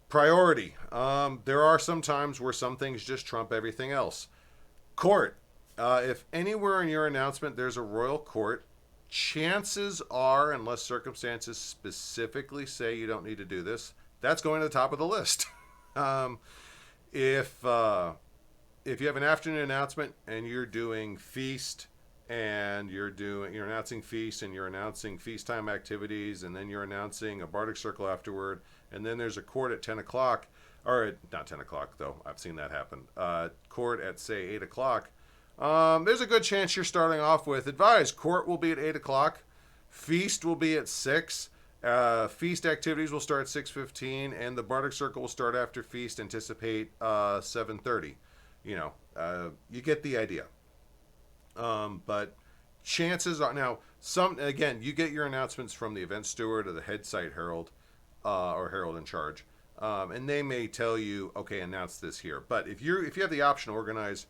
Priority. There are some times where some things just trump everything else. Court. If anywhere in your announcement there's a royal court, chances are, unless circumstances specifically say you don't need to do this, that's going to the top of the list. um, if you have an afternoon announcement and you're doing feast and you're announcing feast and you're announcing feast time activities and then you're announcing a bardic circle afterward and then there's a court at 10 o'clock, or not 10 o'clock though, I've seen that happen, court at say 8 o'clock, there's a good chance you're starting off with advise court will be at 8 o'clock, feast will be at 6, feast activities will start at 6:15, and the bardic circle will start after feast. Anticipate 7:30. You get the idea. But chances are now you get your announcements from the event steward or the head site herald, or herald in charge, and they may tell you, okay, announce this here. But if you have the option to organize,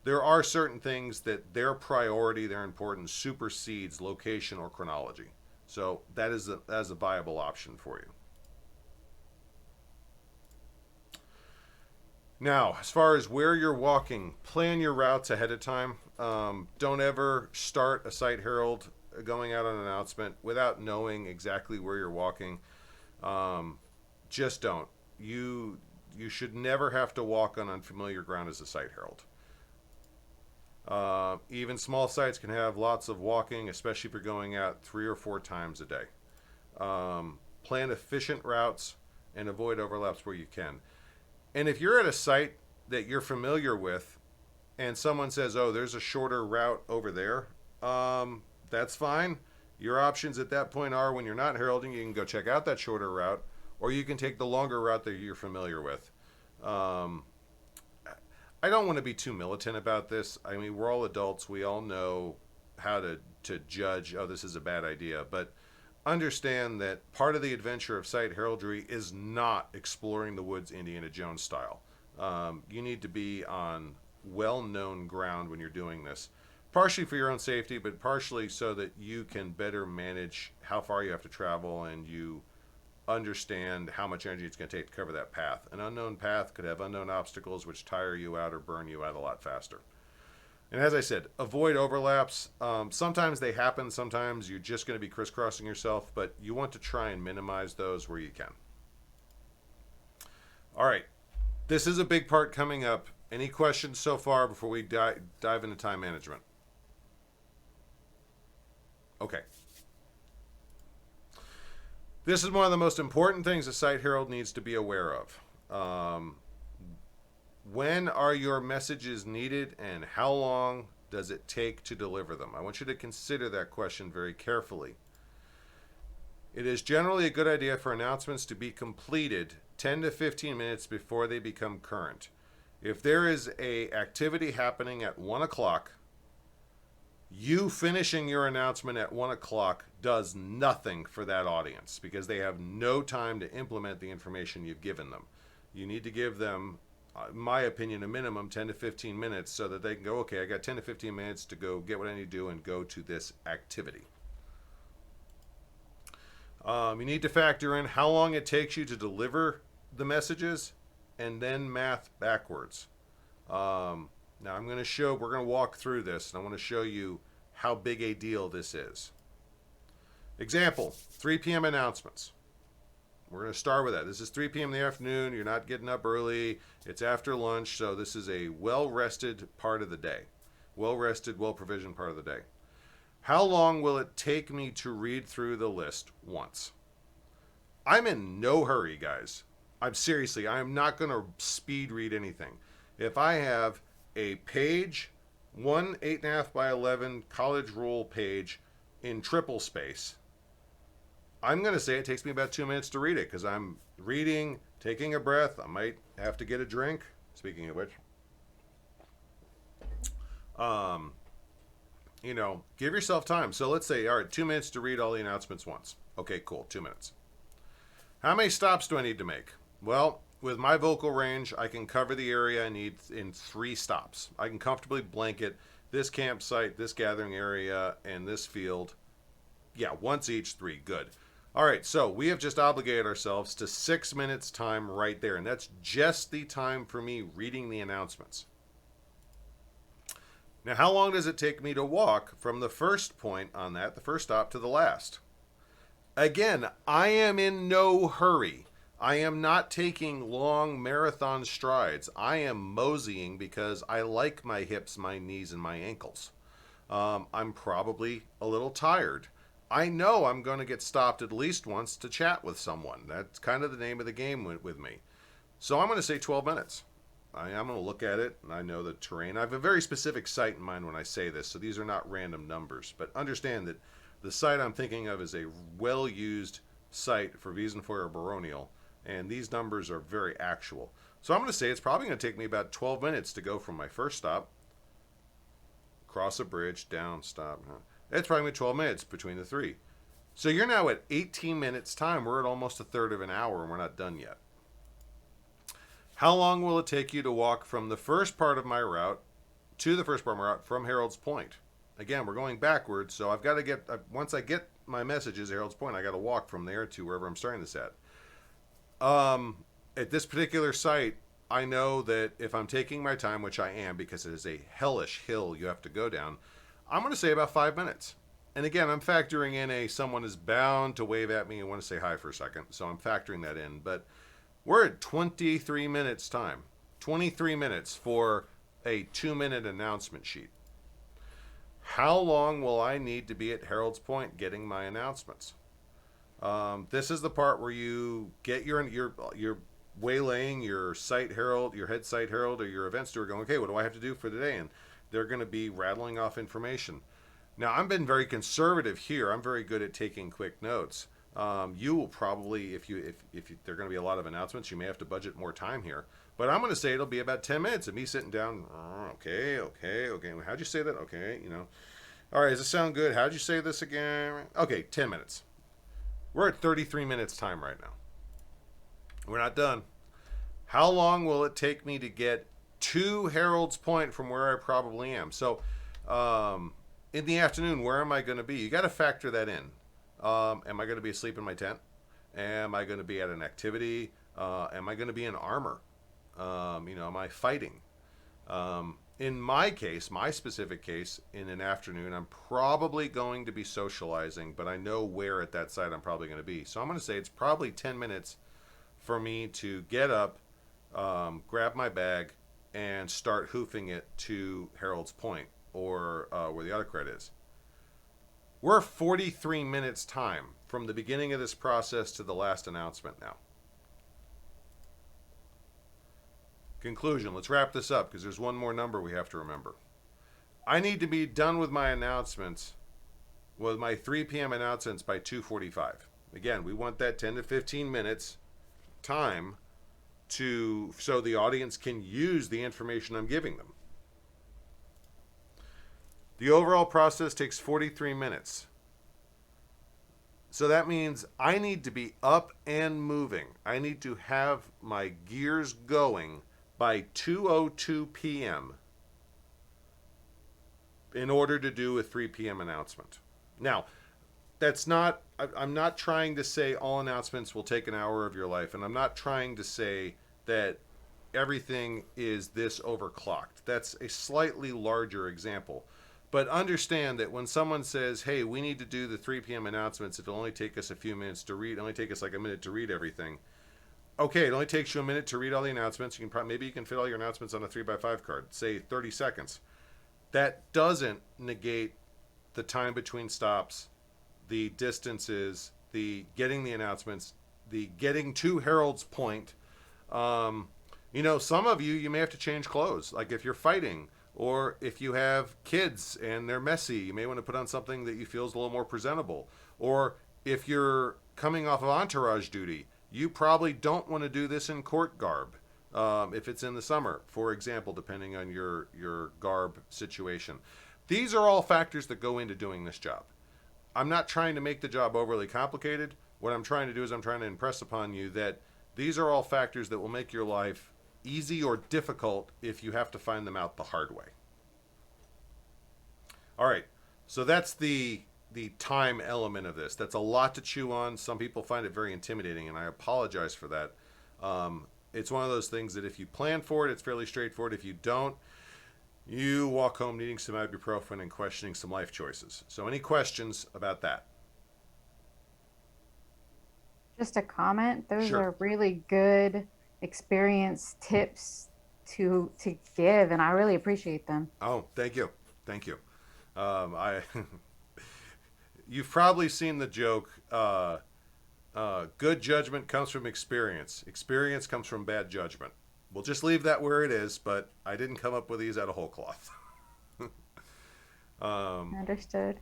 there are certain things that their priority, their importance supersedes location or chronology. So that is a viable option for you. Now, as far as where you're walking, plan your routes ahead of time. Don't ever start a site herald going out on an announcement without knowing exactly where you're walking. Just don't. You should never have to walk on unfamiliar ground as a site herald. Even small sites can have lots of walking, especially if you're going out 3 or 4 times a day. Plan efficient routes and avoid overlaps where you can. And if you're at a site that you're familiar with and someone says, oh, there's a shorter route over there, that's fine. Your options at that point are, when you're not heralding, you can go check out that shorter route, or you can take the longer route that you're familiar with. I don't want to be too militant about this. I mean, we're all adults. We all know how to judge, oh, this is a bad idea. But understand that part of the adventure of site heraldry is not exploring the woods Indiana Jones style. You need to be on well-known ground when you're doing this, partially for your own safety, but partially so that you can better manage how far you have to travel and you understand how much energy it's going to take to cover that path. An unknown path could have unknown obstacles which tire you out or burn you out a lot faster. And as I said, avoid overlaps. Sometimes they happen. Sometimes you're just going to be crisscrossing yourself, but you want to try and minimize those where you can. All right. This is a big part coming up. Any questions so far before we dive into time management? Okay. This is one of the most important things a site herald needs to be aware of. When are your messages needed and how long does it take to deliver them? I want you to consider that question very carefully. It is generally a good idea for announcements to be completed 10 to 15 minutes before they become current. If there is an activity happening at 1 o'clock, you finishing your announcement at 1 o'clock does nothing for that audience because they have no time to implement the information you've given them. You need to give them, in my opinion, a minimum 10 to 15 minutes so that they can go, okay, I got 10 to 15 minutes to go get what I need to do and go to this activity. You need to factor in how long it takes you to deliver the messages and then math backwards. Now we're going to walk through this, and I want to show you how big a deal this is. Example, 3 p.m. announcements. We're going to start with that. This is 3 p.m. in the afternoon. You're not getting up early. It's after lunch, so this is a well-rested part of the day. Well-rested, well-provisioned part of the day. How long will it take me to read through the list once? I'm in no hurry, guys. I'm not going to speed read anything. If I have a page, one 8.5 by 11 college rule page in triple space, I'm going to say it takes me about 2 minutes to read it because I'm reading, taking a breath. I might have to get a drink. Speaking of which, give yourself time. So let's say, all right, 2 minutes to read all the announcements once. Okay, cool, 2 minutes. How many stops do I need to make? Well, with my vocal range, I can cover the area I need in 3 stops. I can comfortably blanket this campsite, this gathering area, and this field. Yeah, once each, 3. Good. All right, so we have just obligated ourselves to 6 minutes time right there, and that's just the time for me reading the announcements. Now, how long does it take me to walk from the first point on that, the first stop, to the last? Again, I am in no hurry. I am not taking long marathon strides. I am moseying because I like my hips, my knees, and my ankles. I'm probably a little tired. I know I'm going to get stopped at least once to chat with someone. That's kind of the name of the game with me. So I'm going to say 12 minutes. I'm going to look at it, and I know the terrain. I have a very specific site in mind when I say this, so these are not random numbers. But understand that the site I'm thinking of is a well-used site for Wiesenfeuer baronial, and these numbers are very actual. So I'm going to say it's probably going to take me about 12 minutes to go from my first stop, cross a bridge, down, stop. It's probably 12 minutes between the three. So you're now at 18 minutes time. We're at almost a third of an hour, and we're not done yet. How long will it take you to walk from the first part of my route to the first part of my route from Herald's Point? Again, we're going backwards, so I've got to get, once I get my messages at Herald's Point, I got to walk from there to wherever I'm starting this at. At this particular site, I know that if I'm taking my time, which I am because it is a hellish hill you have to go down, I'm going to say about 5 minutes. And again, I'm factoring in someone is bound to wave at me and want to say hi for a second, so I'm factoring that in. But we're at 23 minutes time. 23 minutes for a 2-minute announcement sheet. How long will I need to be at Herald's Point getting my announcements? This is the part where you get your waylaying your site herald, your head site herald, or your event steward going, okay, what do I have to do for today? And they're going to be rattling off information. Now, I've been very conservative here. I'm very good at taking quick notes. You will probably, if there are going to be a lot of announcements, you may have to budget more time here. But I'm going to say it'll be about 10 minutes of me sitting down. Okay. How'd you say that? Okay, All right, does it sound good? How'd you say this again? Okay, 10 minutes. We're at 33 minutes time right now. We're not done. How long will it take me to get to Herald's Point from where I probably am? So, in the afternoon, where am I going to be? You got to factor that in. Am I going to be asleep in my tent? Am I going to be at an activity? Am I going to be in armor? Am I fighting? In my case, my specific case, in an afternoon, I'm probably going to be socializing, but I know where at that site I'm probably going to be. So I'm going to say it's probably 10 minutes for me to get up, grab my bag, and start hoofing it to Herald's Point, or where the autocrat is. We're 43 minutes time from the beginning of this process to the last announcement now. Conclusion. Let's wrap this up because there's one more number we have to remember. I need to be done with my announcements, with my 3 p.m. announcements by 2:45. Again, we want that 10 to 15 minutes time so the audience can use the information I'm giving them. The overall process takes 43 minutes. So that means I need to be up and moving. I need to have my gears going by 2:02 p.m. in order to do a 3 p.m. announcement. Now, I'm not trying to say all announcements will take an hour of your life, and I'm not trying to say that everything is this overclocked. That's a slightly larger example. But understand that when someone says, hey, we need to do the 3 p.m. announcements, it'll only take us a few minutes to read, it'll only take us like a minute to read everything. Okay, it only takes you a minute to read all the announcements. Maybe you can fit all your announcements on a 3x5 card, say 30 seconds. That doesn't negate the time between stops, the distances, the getting the announcements, the getting to Herald's Point. Some of you may have to change clothes. Like if you're fighting, or if you have kids and they're messy, you may want to put on something that you feel is a little more presentable. Or if you're coming off of entourage duty, you probably don't want to do this in court garb. If it's in the summer, for example, depending on your garb situation. These are all factors that go into doing this job. I'm not trying to make the job overly complicated. What I'm trying to do is I'm trying to impress upon you that these are all factors that will make your life easy or difficult if you have to find them out the hard way. All right, so that's the time element of this. That's a lot to chew on. Some people find it very intimidating, and I apologize for that. It's one of those things that if you plan for it, it's fairly straightforward. If you don't, You walk home needing some ibuprofen and questioning some life choices. So, any questions about that? Just a comment. Those Sure. are really good experience tips to give, and I really appreciate them. Oh, thank you. Thank you. I You've probably seen the joke. Good judgment comes from experience. Experience comes from bad judgment. We'll just leave that where it is. But I didn't come up with these out of whole cloth. Understood.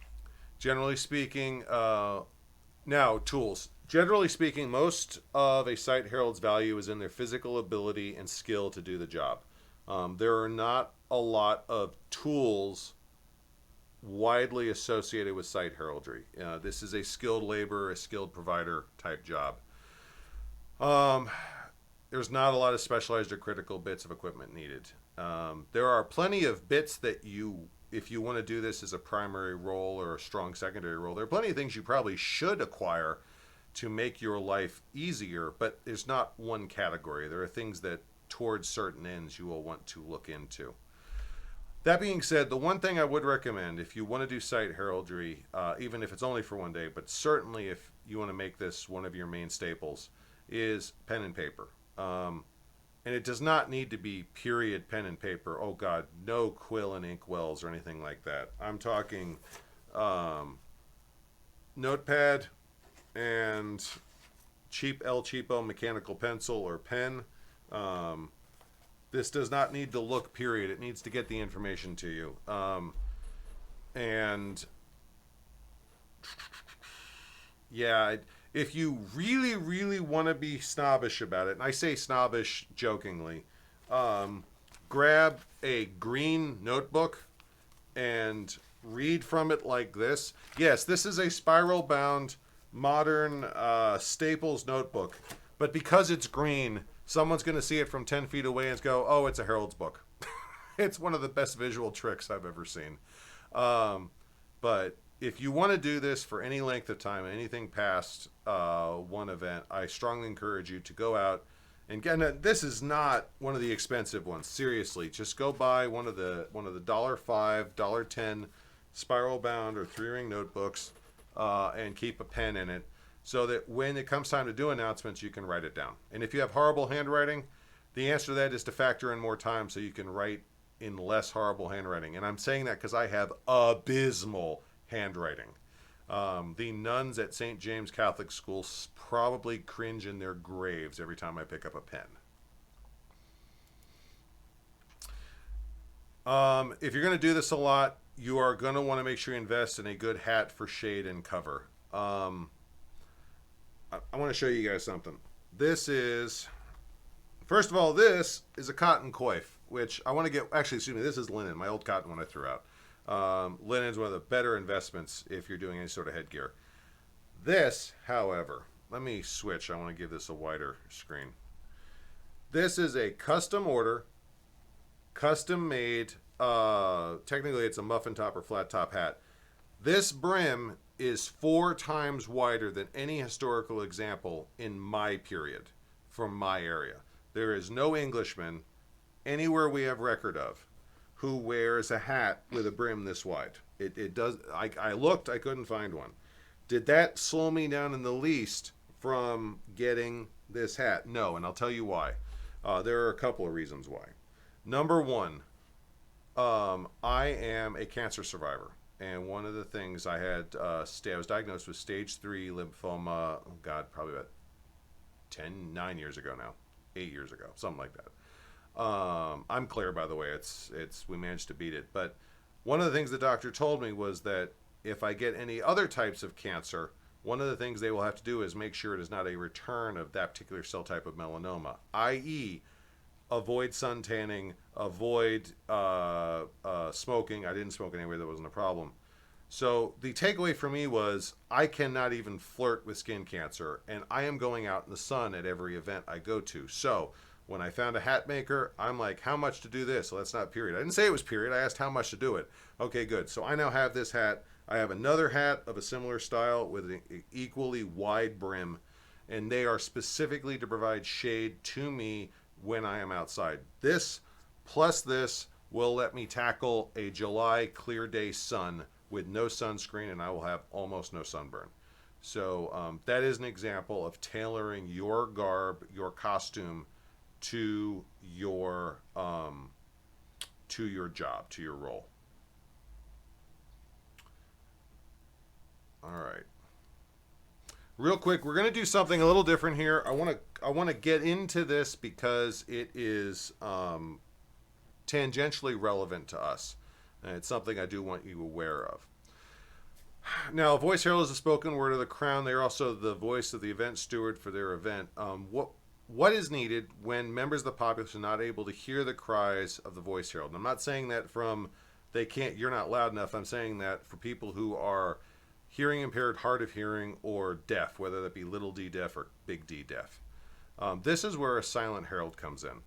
Generally speaking, now tools. Generally speaking, most of a site herald's value is in their physical ability and skill to do the job. There are not a lot of tools widely associated with site heraldry. This is a skilled labor, a skilled provider type job. Um, there's not a lot of specialized or critical bits of equipment needed. There are plenty of bits that if you want to do this as a primary role or a strong secondary role, there are plenty of things you probably should acquire to make your life easier, but there's not one category. There are things that towards certain ends you will want to look into. That being said, the one thing I would recommend if you want to do site heraldry, even if it's only for one day, but certainly if you want to make this one of your main staples, is pen and paper. And it does not need to be period pen and paper. Oh God, no quill and ink wells or anything like that. I'm talking notepad and cheap El Cheapo mechanical pencil or pen. This does not need to look period. It needs to get the information to you. And yeah, if you really, really want to be snobbish about it, and I say snobbish jokingly, grab a green notebook and read from it like this. Yes, this is a spiral bound modern Staples notebook, but because it's green, someone's going to see it from 10 feet away and go, oh, it's a Herald's book. It's one of the best visual tricks I've ever seen. But if you want to do this for any length of time, anything past one event, I strongly encourage you to go out and get. This is not one of the expensive ones. Seriously, just go buy one of the $5, $10 spiral bound or 3-ring notebooks, and keep a pen in it, so that when it comes time to do announcements, you can write it down. And if you have horrible handwriting, the answer to that is to factor in more time so you can write in less horrible handwriting. And I'm saying that because I have abysmal handwriting. The nuns at St. James Catholic School probably cringe in their graves every time I pick up a pen. If you're going to do this a lot, you are going to want to make sure you invest in a good hat for shade and cover. I want to show you guys something. This is, first of all, this is a cotton coif, which I want to get, actually, excuse me, this is linen, my old cotton one I threw out. Linen is one of the better investments if you're doing any sort of headgear. This, however, let me switch. I want to give this a wider screen. This is a custom order, custom made, technically it's a muffin top or flat top hat. This brim is 4 times wider than any historical example in my period from my area. There is no Englishman anywhere we have record of who wears a hat with a brim this wide. It does. I looked, I couldn't find one. Did that slow me down in the least from getting this hat? No, and I'll tell you why. There are a couple of reasons why. Number one, I am a cancer survivor. And one of the things I had, I was diagnosed with stage 3 lymphoma, oh God, probably about 9 years ago now, 8 years ago, something like that. I'm clear, by the way, we managed to beat it. But one of the things the doctor told me was that if I get any other types of cancer, one of the things they will have to do is make sure it is not a return of that particular cell type of melanoma, i.e., avoid sun tanning, avoid smoking. I didn't smoke anyway, that wasn't a problem. So the takeaway for me was I cannot even flirt with skin cancer, and I am going out in the sun at every event I go to. So when I found a hat maker, I'm like, how much to do this? So that's not period. I didn't say it was period. I asked how much to do it. Okay, good. So I now have this hat. I have another hat of a similar style with an equally wide brim, and they are specifically to provide shade to me when I am outside. This, plus this, will let me tackle a July clear day sun with no sunscreen, and I will have almost no sunburn. So that is an example of tailoring your garb, your costume, to your job, to your role. All right. Real quick, we're going to do something a little different here. I want to get into this because it is tangentially relevant to us, and it's something I do want you aware of. Now, Voice Herald is a spoken word of the Crown. They're also the voice of the event steward for their event. What is needed when members of the populace are not able to hear the cries of the Voice Herald? And I'm not saying that from you're not loud enough. I'm saying that for people who are hearing impaired, hard of hearing, or deaf, whether that be little d deaf or big D deaf. This is where a silent herald comes in.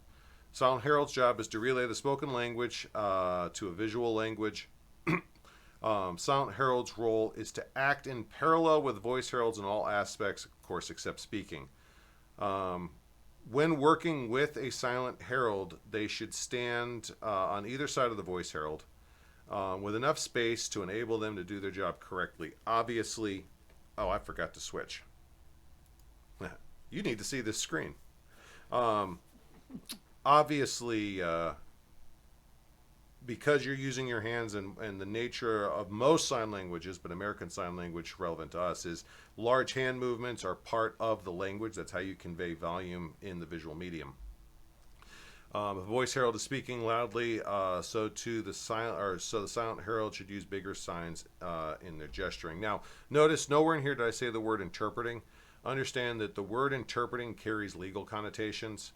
Silent herald's job is to relay the spoken language to a visual language. Silent herald's role is to act in parallel with voice heralds in all aspects, of course, except speaking. When working with a silent herald, they should stand on either side of the voice herald with enough space to enable them to do their job correctly. Obviously, I forgot to switch. You need to see this screen. Obviously, because you're using your hands, and the nature of most sign languages, but American Sign Language relevant to us, is large hand movements are part of the language. That's how you convey volume in the visual medium. If a voice herald is speaking loudly, so the silent herald should use bigger signs in their gesturing. Now, notice nowhere in here did I say the word interpreting. Understand that the word interpreting carries legal connotations.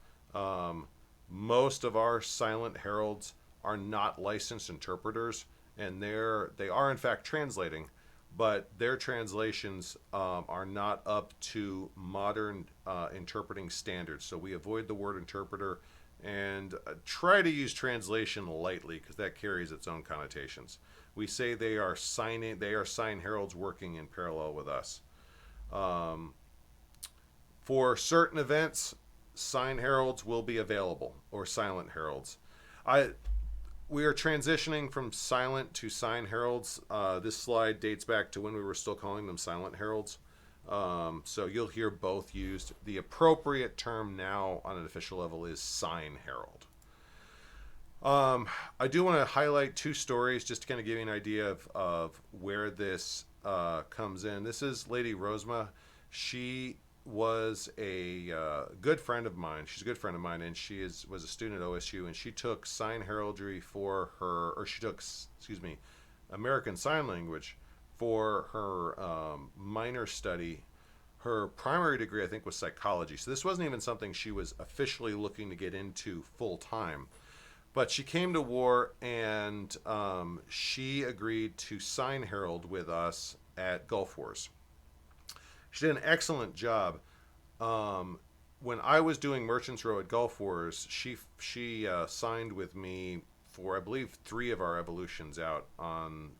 Most of our silent heralds are not licensed interpreters, and they are in fact translating, but their translations are not up to modern interpreting standards. So we avoid the word interpreter and try to use translation lightly, because that carries its own connotations. We say they are sign heralds working in parallel with us. For certain events, sign heralds will be available, or silent heralds. We are transitioning from silent to sign heralds. This slide dates back to when we were still calling them silent heralds. So you'll hear both used. The appropriate term now on an official level is sign herald. I do want to highlight two stories just to kind of give you an idea of where this comes in. This is Lady Rosma. She was a good friend of mine. She's a good friend of mine, and she was a student at OSU, and she took sign heraldry American Sign Language for her minor study. Her primary degree, I think, was psychology. So this wasn't even something she was officially looking to get into full time. But she came to war, and she agreed to sign herald with us at Gulf Wars. She did an excellent job. When I was doing Merchants Row at Gulf Wars, she signed with me for, I believe, 3 of our evolutions out on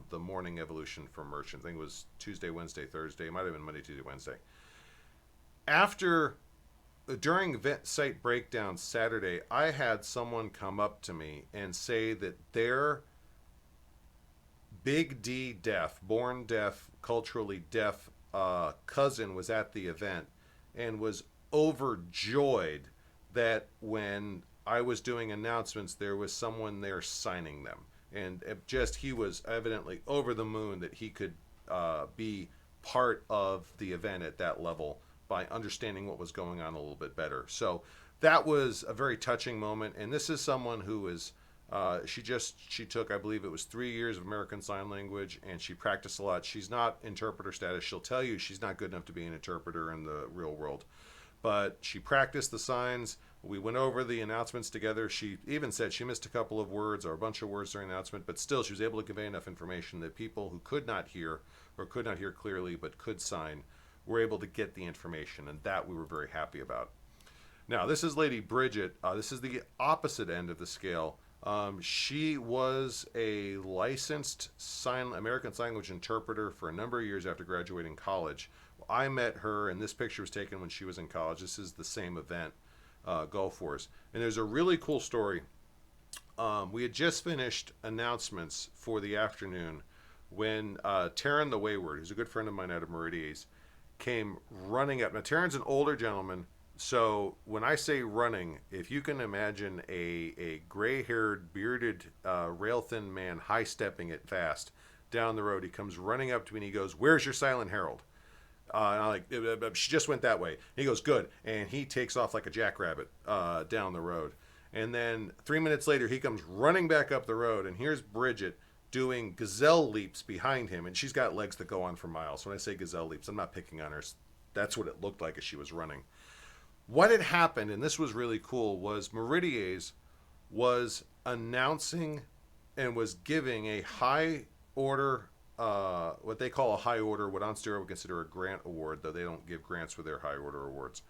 the morning evolution for Merchants. I think it was Tuesday, Wednesday, Thursday. It might have been Monday, Tuesday, Wednesday. During event site breakdown Saturday, I had someone come up to me and say that their big D deaf, born deaf, culturally deaf cousin was at the event and was overjoyed that when I was doing announcements, there was someone there signing them. And he was evidently over the moon that he could be part of the event at that level by understanding what was going on a little bit better. So that was a very touching moment. And this is someone who is, she took, I believe it was 3 years of American Sign Language, and she practiced a lot. She's not interpreter status. She'll tell you she's not good enough to be an interpreter in the real world. But she practiced the signs. We went over the announcements together. She even said she missed a couple of words or a bunch of words during the announcement, but still she was able to convey enough information that people who could not hear or could not hear clearly but could sign were able to get the information, and that we were very happy about. Now, this is Lady Bridget. This is the opposite end of the scale. She was a licensed American Sign Language interpreter for a number of years after graduating college. I met her, and this picture was taken when she was in college. This is the same event, Gulf Wars. And there's a really cool story. We had just finished announcements for the afternoon when Taryn the Wayward, who's a good friend of mine out of Meridies, came running up. Now, Taryn's an older gentleman, so when I say running, if you can imagine a gray-haired, bearded, rail-thin man high-stepping it fast down the road, he comes running up to me and he goes, "Where's your Silent Herald?" And I'm like, "She just went that way." And he goes, "Good." And he takes off like a jackrabbit down the road. And then 3 minutes later, he comes running back up the road, and here's Bridget doing gazelle leaps behind him. And she's got legs that go on for miles. When I say gazelle leaps, I'm not picking on her. That's what it looked like as she was running. What had happened, and this was really cool, was Meridies was announcing and was giving a high order, what they call a high order, what OnStero would consider a grant award, though they don't give grants for their high order awards,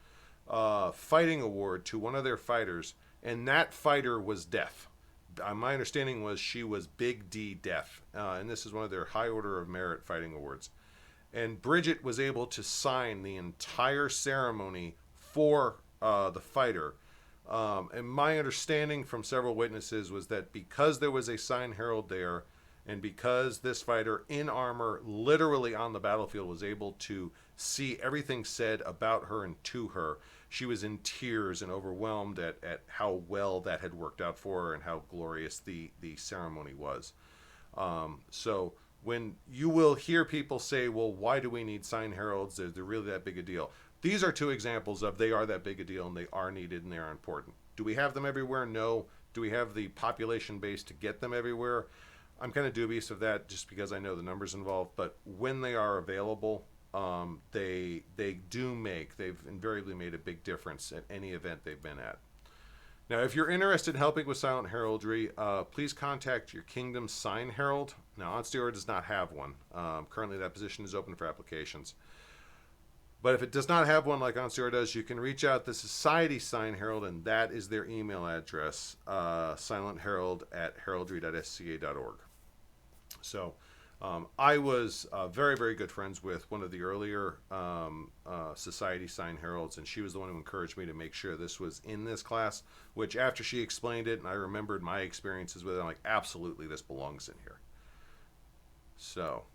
fighting award to one of their fighters, and that fighter was deaf. My understanding was she was Big D deaf, and this is one of their high order of merit fighting awards. And Bridget was able to sign the entire ceremony for the fighter. And my understanding from several witnesses was that because there was a sign herald there, and because this fighter in armor, literally on the battlefield, was able to see everything said about her and to her, she was in tears and overwhelmed at how well that had worked out for her and how glorious the ceremony was. So when you will hear people say, well, why do we need sign heralds? They're really that big a deal. These are two examples of they are that big a deal and they are needed and they are important. Do we have them everywhere? No. Do we have the population base to get them everywhere? I'm kind of dubious of that just because I know the numbers involved. But when they are available, they've invariably made a big difference at any event they've been at. Now, if you're interested in helping with silent heraldry, please contact your kingdom's sign herald. Now, OnStero does not have one. Currently, that position is open for applications. But if it does not have one like OnStero does, you can reach out to the Society Sign Herald, and that is their email address, silentherald@heraldry.sca.org. So I was very, very good friends with one of the earlier Society Sign Heralds, and she was the one who encouraged me to make sure this was in this class, which after she explained it and I remembered my experiences with it, I'm like, absolutely, this belongs in here. So,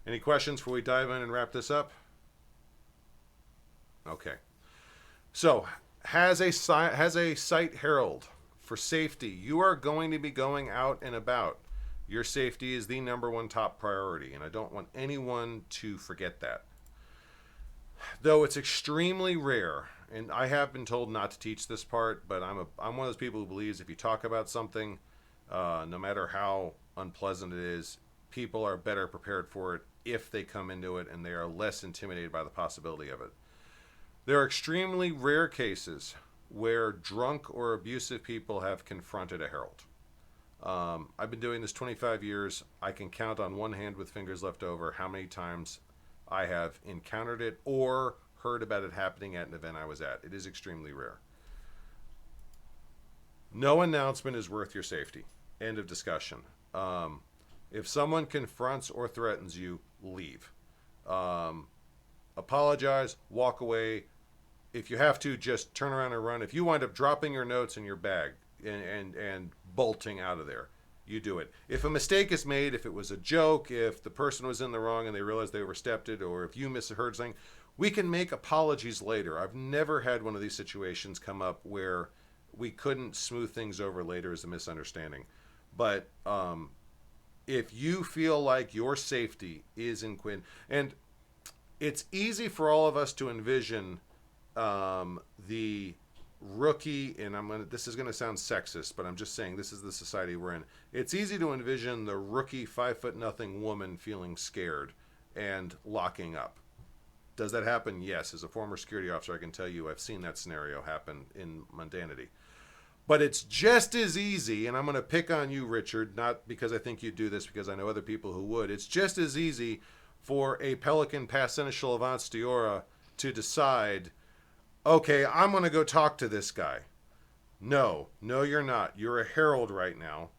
any questions before we dive in and wrap this up? Okay. So, has a site herald for safety. You are going to be going out and about. Your safety is the number one top priority, and I don't want anyone to forget that. Though it's extremely rare, and I have been told not to teach this part, but I'm one of those people who believes if you talk about something, no matter how unpleasant it is, people are better prepared for it if they come into it, and they are less intimidated by the possibility of it. There are extremely rare cases where drunk or abusive people have confronted a herald. I've been doing this 25 years. I can count on one hand with fingers left over how many times I have encountered it or heard about it happening at an event I was at. It is extremely rare. No announcement is worth your safety. End of discussion. If someone confronts or threatens you, leave. Apologize, walk away. If you have to, just turn around and run. If you wind up dropping your notes in your bag and bolting out of there, you do it. If a mistake is made, if it was a joke, if the person was in the wrong and they realized they overstepped it, or if you misheard something, we can make apologies later. I've never had one of these situations come up where we couldn't smooth things over later as a misunderstanding. But if you feel like your safety is in question, and it's easy for all of us to envision the rookie, and this is gonna sound sexist, but I'm just saying this is the society we're in. It's easy to envision the rookie 5'0" woman feeling scared and locking up. Does that happen? Yes. As a former security officer, I can tell you I've seen that scenario happen in mundanity. But it's just as easy, and I'm going to pick on you, Richard, not because I think you'd do this, because I know other people who would. It's just as easy for a Pelican past Seneschal Avant Stiora to decide, okay, I'm going to go talk to this guy. No, you're not. You're a herald right now.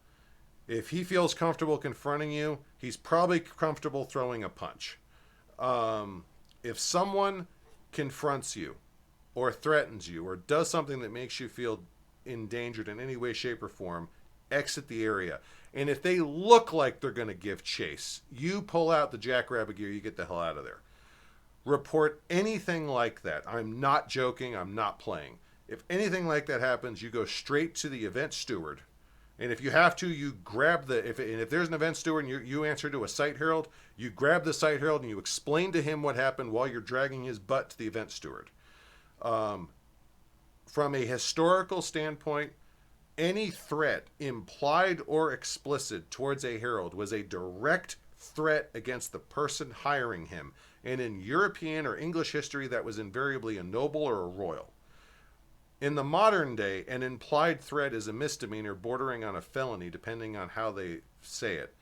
If he feels comfortable confronting you, he's probably comfortable throwing a punch. If someone confronts you or threatens you or does something that makes you feel endangered in any way, shape, or form, exit the area. And if they look like they're going to give chase, you pull out the jackrabbit gear, you get the hell out of there. Report anything like that. I'm not joking, I'm not playing. If anything like that happens, you go straight to the event steward. And if you have to, you grab if there's an event steward and you answer to a site herald, you grab the site herald and you explain to him what happened while you're dragging his butt to the event steward. From a historical standpoint, any threat, implied or explicit, towards a herald was a direct threat against the person hiring him. And in European or English history, that was invariably a noble or a royal. In the modern day, an implied threat is a misdemeanor bordering on a felony, depending on how they say it.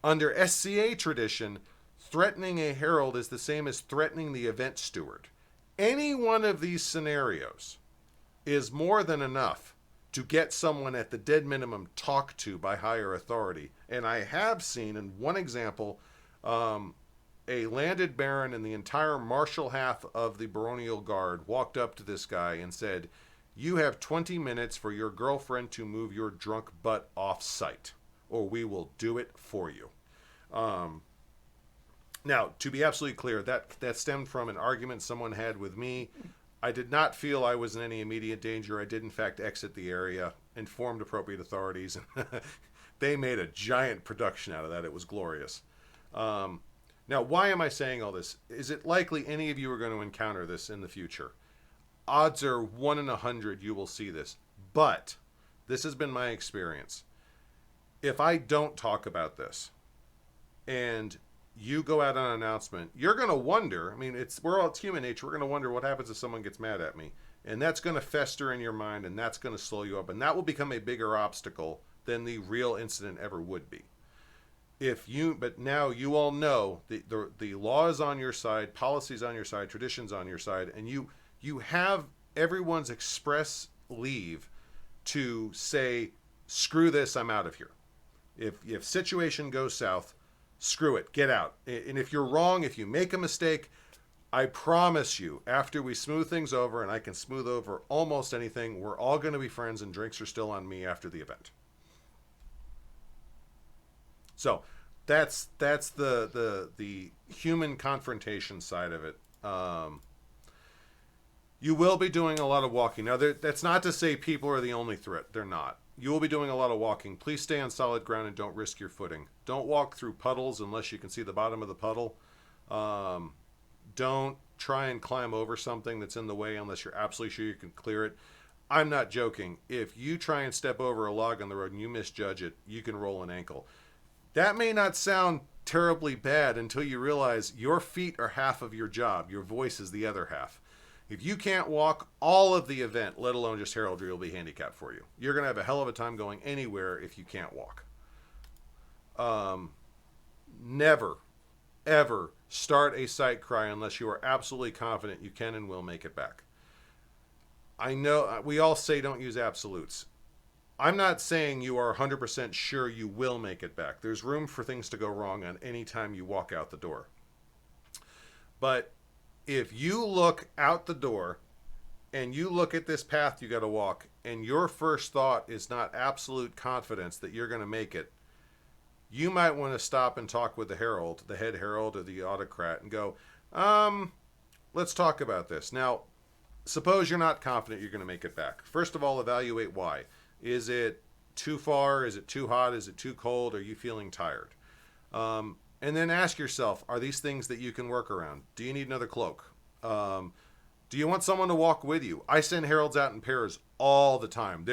Under SCA tradition, threatening a herald is the same as threatening the event steward. Any one of these scenarios is more than enough to get someone at the dead minimum talked to by higher authority. And I have seen, in one example, a landed baron and the entire martial half of the baronial guard walked up to this guy and said, "You have 20 minutes for your girlfriend to move your drunk butt off site, or we will do it for you." Now, to be absolutely clear, that stemmed from an argument someone had with me. I did not feel I was in any immediate danger. I did, in fact, exit the area, informed appropriate authorities, and they made a giant production out of that. It was glorious. Now, why am I saying all this? Is it likely any of you are going to encounter this in the future? Odds are 1 in 100 you will see this. But this has been my experience. If I don't talk about this and you go out on an announcement, you're going to wonder. I mean, it's human nature. We're going to wonder what happens if someone gets mad at me. And that's going to fester in your mind, and that's going to slow you up. And that will become a bigger obstacle than the real incident ever would be. But now you all know the law is on your side, policy's on your side, tradition's on your side, and you have everyone's express leave to say, screw this, I'm out of here. If situation goes south, screw it, get out. And if you're wrong, if you make a mistake, I promise you, after we smooth things over, and I can smooth over almost anything, we're all going to be friends and drinks are still on me after the event. So that's the human confrontation side of it. You will be doing a lot of walking. Now, that's not to say people are the only threat. They're not. You will be doing a lot of walking. Please stay on solid ground and don't risk your footing. Don't walk through puddles unless you can see the bottom of the puddle. Don't try and climb over something that's in the way unless you're absolutely sure you can clear it. I'm not joking. If you try and step over a log on the road and you misjudge it, you can roll an ankle. That may not sound terribly bad until you realize your feet are half of your job. Your voice is the other half. If you can't walk, all of the event, let alone just heraldry, will be handicapped for you. You're going to have a hell of a time going anywhere if you can't walk. Never, ever start a sight cry unless you are absolutely confident you can and will make it back. I know we all say don't use absolutes. I'm not saying you are 100% sure you will make it back. There's room for things to go wrong on any time you walk out the door. But if you look out the door and you look at this path you got to walk and your first thought is not absolute confidence that you're going to make it, you might want to stop and talk with the herald, the head herald or the autocrat, and go, let's talk about this. Now, suppose you're not confident you're going to make it back. First of all, evaluate why. Is it too far? Is it too hot? Is it too cold? Are you feeling tired? And then ask yourself, are these things that you can work around? Do you need another cloak? Do you want someone to walk with you? I send heralds out in pairs all the time.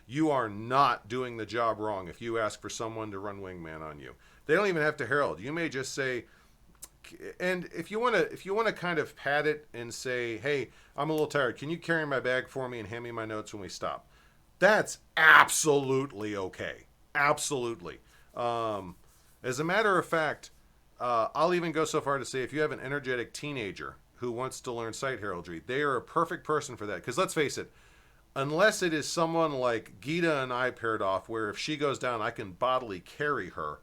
You are not doing the job wrong if you ask for someone to run wingman on you. They don't even have to herald. You may just say, and if you want to kind of pat it and say, hey, I'm a little tired. Can you carry my bag for me and hand me my notes when we stop? That's absolutely okay. Absolutely. As a matter of fact, I'll even go so far to say if you have an energetic teenager who wants to learn sight heraldry, they are a perfect person for that. Because let's face it, unless it is someone like Gita and I paired off, where if she goes down, I can bodily carry her.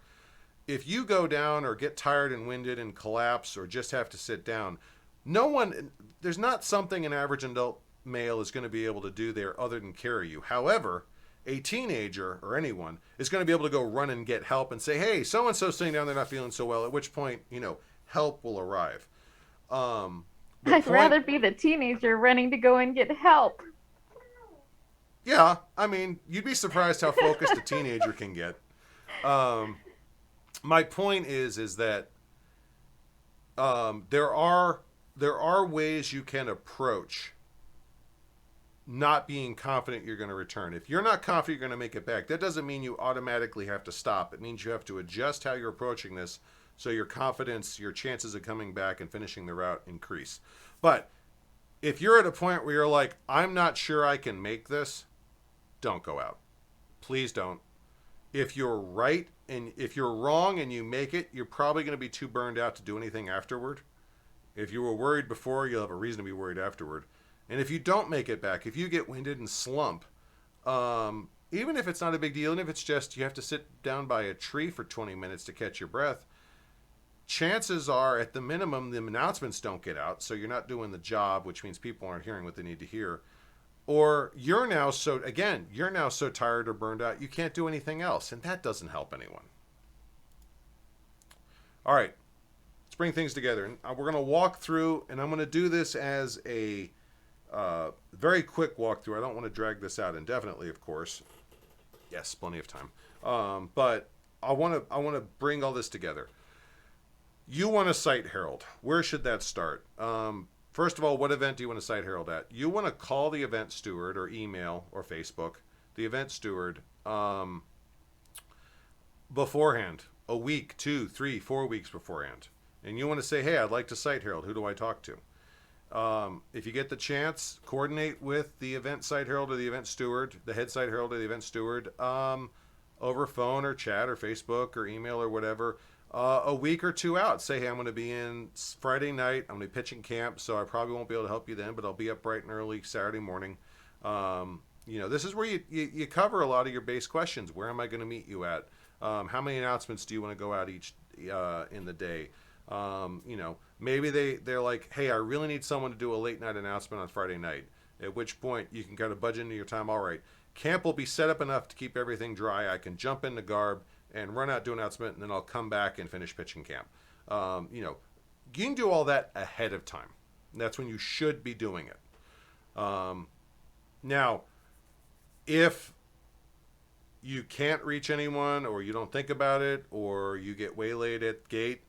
If you go down or get tired and winded and collapse or just have to sit down, there's not something an average adult male is going to be able to do there other than carry you. However, a teenager or anyone is going to be able to go run and get help and say, hey, so-and-so's sitting down, they're not feeling so well, at which point, help will arrive. I'd rather be the teenager running to go and get help. Yeah, I mean, you'd be surprised how focused a teenager can get. My point is that there are ways you can approach not being confident you're going to return. If you're not confident you're going to make it back, that doesn't mean you automatically have to stop. It means you have to adjust how you're approaching this so your confidence, your chances of coming back and finishing the route increase. But if you're at a point where you're like, I'm not sure I can make this, don't go out. Please don't. If you're right and if you're wrong and you make it, you're probably going to be too burned out to do anything afterward. If you were worried before, you'll have a reason to be worried afterward. And if you don't make it back, if you get winded and slump, even if it's not a big deal, and if it's just you have to sit down by a tree for 20 minutes to catch your breath, chances are, at the minimum, the announcements don't get out, so you're not doing the job, which means people aren't hearing what they need to hear. Or you're now so tired or burned out, you can't do anything else, and that doesn't help anyone. All right, let's bring things together. And we're going to walk through, and I'm going to do this as a very quick walkthrough. I don't want to drag this out indefinitely, of course. Yes, plenty of time. But I want to bring all this together. You want to site Herald. Where should that start? First of all, what event do you want to site Herald at? You want to call the event steward or email or Facebook the event steward beforehand, a week, 2, 3, 4 weeks beforehand. And you want to say, hey, I'd like to site Herald. Who do I talk to? If you get the chance, coordinate with the event site herald or the event steward, the head site herald or the event steward, over phone or chat or Facebook or email or whatever, a week or two out. Say, hey, I'm going to be in Friday night. I'm going to be pitching camp, so I probably won't be able to help you then, but I'll be up bright and early Saturday morning. This is where you cover a lot of your base questions. Where am I going to meet you at? How many announcements do you want to go out each in the day? Maybe they're like, hey, I really need someone to do a late night announcement on Friday night, at which point you can kind of budget into your time. All right, camp will be set up enough to keep everything dry. I can jump into garb and run out, do an announcement, and then I'll come back and finish pitching camp. You can do all that ahead of time. That's when you should be doing it. Now, if you can't reach anyone, or you don't think about it, or you get waylaid at gate,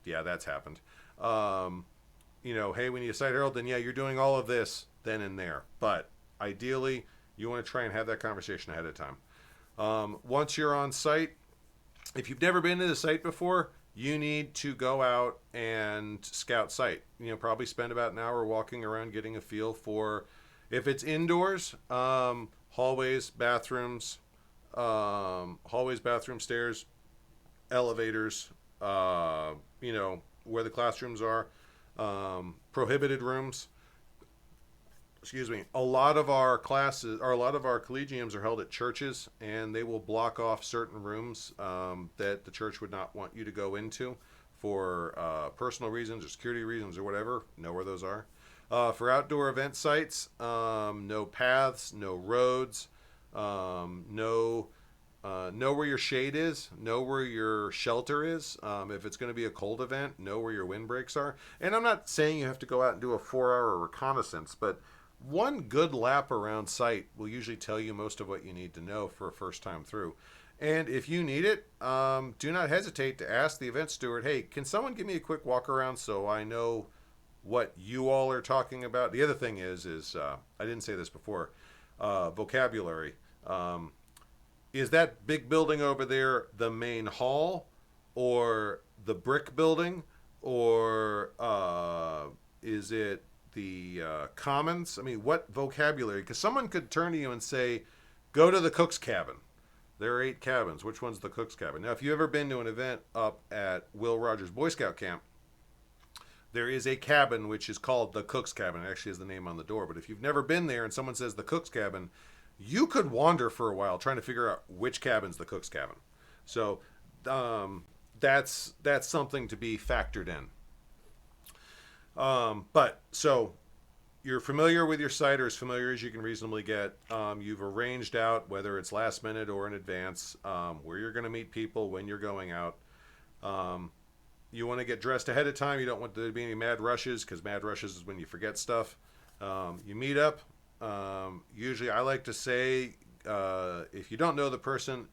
yeah, that's happened. Hey, we need a site herald, then yeah, you're doing all of this then and there. But ideally, you want to try and have that conversation ahead of time. Once you're on site, if you've never been to the site before, you need to go out and scout site. Probably spend about an hour walking around, getting a feel for, if it's indoors, hallways, bathrooms, stairs, elevators, where the classrooms are, prohibited rooms. Excuse me. A lot of our classes, or a lot of our collegiums are held at churches, and they will block off certain rooms that the church would not want you to go into for personal reasons or security reasons or whatever. Know where those are. For outdoor event sites, no paths, no roads, know where your shade is, know where your shelter is. If it's going to be a cold event, know where your windbreaks are. And I'm not saying you have to go out and do a 4-hour reconnaissance, but one good lap around site will usually tell you most of what you need to know for a first time through. And if you need it, do not hesitate to ask the event steward, hey, can someone give me a quick walk around so I know what you all are talking about? The other thing is I didn't say this before, vocabulary. Is that big building over there the main hall, or the brick building, or is it the commons? I mean, what vocabulary? Because someone could turn to you and say, go to the cook's cabin. There are 8 cabins. Which one's the cook's cabin? Now, if you've ever been to an event up at Will Rogers Boy Scout Camp, there is a cabin which is called the cook's cabin. It actually has the name on the door. But if you've never been there and someone says the cook's cabin, you could wander for a while trying to figure out which cabin's the cook's cabin. So that's something to be factored in. So you're familiar with your site, or as familiar as you can reasonably get. You've arranged out, whether it's last minute or in advance, where you're going to meet people, when you're going out. You want to get dressed ahead of time. You don't want there to be any mad rushes, because mad rushes is when you forget stuff. You meet up. Usually, I like to say, if you don't know the person,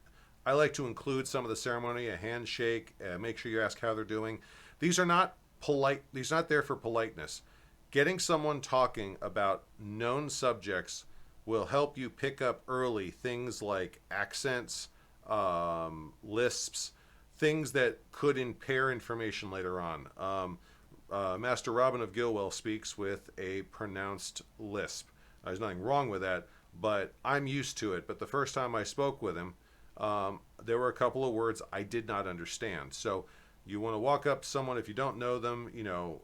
I like to include some of the ceremony, a handshake. Make sure you ask how they're doing. These are not polite. These are not there for politeness. Getting someone talking about known subjects will help you pick up early things like accents, lisps, things that could impair information later on. Master Robin of Gilwell speaks with a pronounced lisp. There's nothing wrong with that, but I'm used to it. But the first time I spoke with him, there were a couple of words I did not understand. So you want to walk up to someone if you don't know them,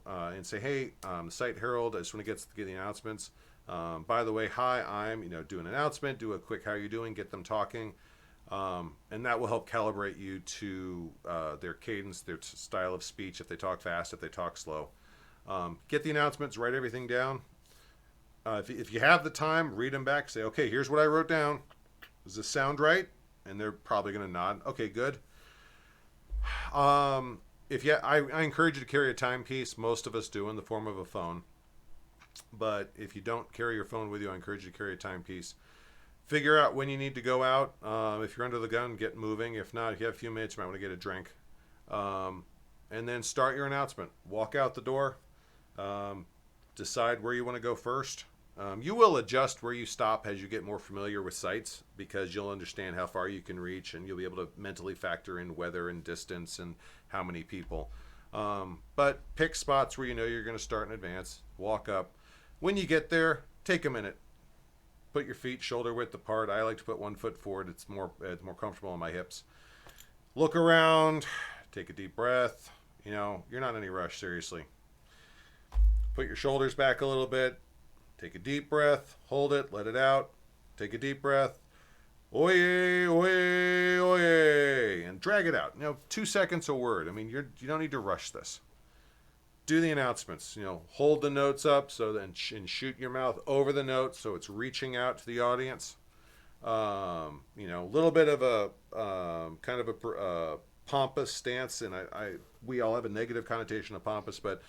and say, "Hey, Site Herald. I just want to get the announcements. By the way, hi, I'm do an announcement. Do a quick how you doing. Get them talking." And that will help calibrate you to their cadence, their style of speech, if they talk fast, if they talk slow. Get the announcements, write everything down. If you have the time, read them back. Say, okay, here's what I wrote down. Does this sound right? And they're probably going to nod. Okay, good. I encourage you to carry a timepiece. Most of us do, in the form of a phone. But if you don't carry your phone with you, I encourage you to carry a timepiece. Figure out when you need to go out. If you're under the gun, get moving. If not, if you have a few minutes, you might want to get a drink. And then start your announcement. Walk out the door. Decide where you want to go first. You will adjust where you stop as you get more familiar with sites, because you'll understand how far you can reach, and you'll be able to mentally factor in weather and distance and how many people. But pick spots where you know you're going to start in advance. Walk up. When you get there, take a minute. Put your feet shoulder width apart. I like to put 1 foot forward. It's more comfortable on my hips. Look around. Take a deep breath. You're not in any rush, seriously. Put your shoulders back a little bit. Take a deep breath. Hold it. Let it out. Take a deep breath. Oye, oye, oye. And drag it out. 2 seconds a word. You don't need to rush this. Do the announcements. Hold the notes up and shoot your mouth over the notes so it's reaching out to the audience. A little bit of a kind of a pompous stance, and we all have a negative connotation of pompous, but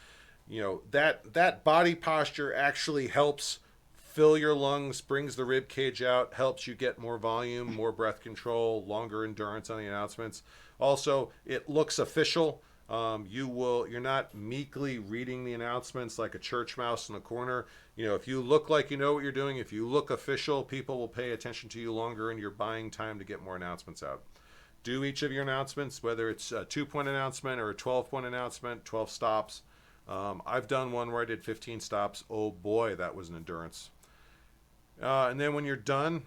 that body posture actually helps fill your lungs, brings the rib cage out, helps you get more volume, more breath control, longer endurance on the announcements. Also, it looks official. You're not meekly reading the announcements like a church mouse in a corner. If you look like you know what you're doing, if you look official, people will pay attention to you longer, and you're buying time to get more announcements out. Do each of your announcements, whether it's a 2-point announcement or a 12-point announcement, 12 stops. I've done one where I did 15 stops. Oh boy, that was an endurance. And then when you're done,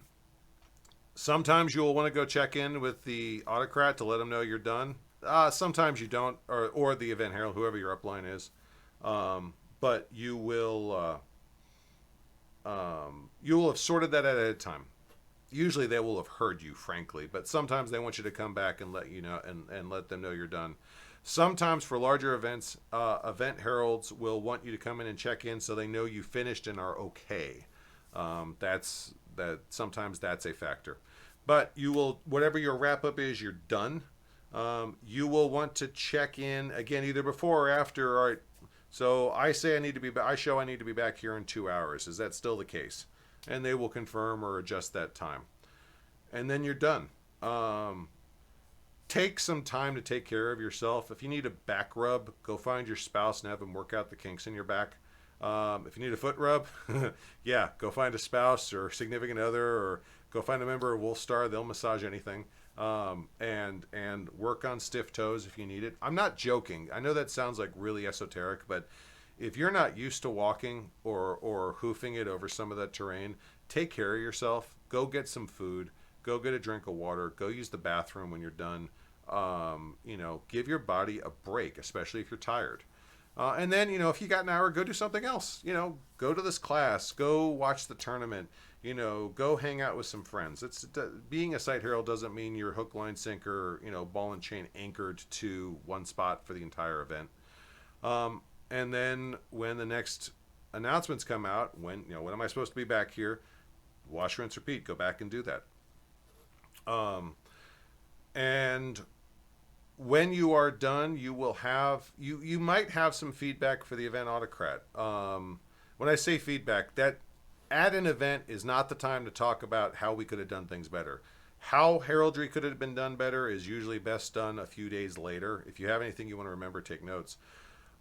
sometimes you'll want to go check in with the autocrat to let them know you're done. Sometimes you don't, or the event herald, whoever your upline is. But you will have sorted that out ahead of time. Usually they will have heard you, frankly, but sometimes they want you to come back and let you know and let them know you're done. Sometimes for larger events, event heralds will want you to come in and check in so they know you finished and are okay. Sometimes that's a factor. But you will, whatever your wrap up is, you're done. You will want to check in again either before or after. All right, so I say I need to be back here in 2 hours. Is that still the case? And they will confirm or adjust that time. And then you're done. Take some time to take care of yourself. If you need a back rub, go find your spouse and have them work out the kinks in your back. If you need a foot rub, yeah, go find a spouse or significant other, or go find a member of Wolf Star. They'll massage anything. And work on stiff toes if you need it. I'm not joking. I know that sounds like really esoteric, but if you're not used to walking or hoofing it over some of that terrain, take care of yourself. Go get some food. Go get a drink of water. Go use the bathroom when you're done. Give your body a break, especially if you're tired. And then, if you got an hour, go do something else. Go to this class. Go watch the tournament. Go hang out with some friends. Being a site herald doesn't mean you're hook, line, sinker, ball and chain anchored to one spot for the entire event. And then when the next announcements come out, when am I supposed to be back here? Wash, rinse, repeat. Go back and do that. And when you are done, you will have you might have some feedback for the event autocrat. When I say feedback, that at an event is not the time to talk about how we could have done things better. How heraldry could have been done better is usually best done a few days later. If you have anything you want to remember, take notes.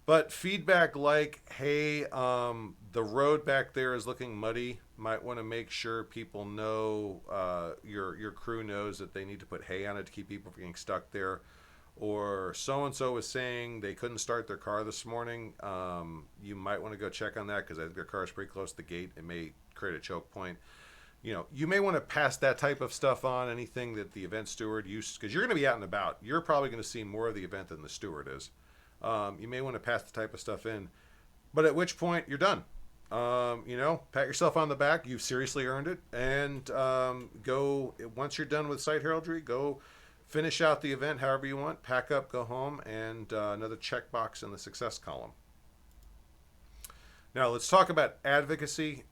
But feedback like, hey, the road back there is looking muddy. Might want to make sure people know, your crew knows that they need to put hay on it to keep people from getting stuck there. Or so-and-so was saying they couldn't start their car this morning. You might want to go check on that because I think their car is pretty close to the gate. It may create a choke point. You may want to pass that type of stuff on, anything that the event steward used, because you're going to be out and about. You're probably going to see more of the event than the steward is. You may want to pass the type of stuff in, but at which point you're done. Pat yourself on the back. You've seriously earned it. And go, once you're done with site heraldry, go finish out the event however you want, pack up, go home, and another checkbox in the success column. Now let's talk about advocacy.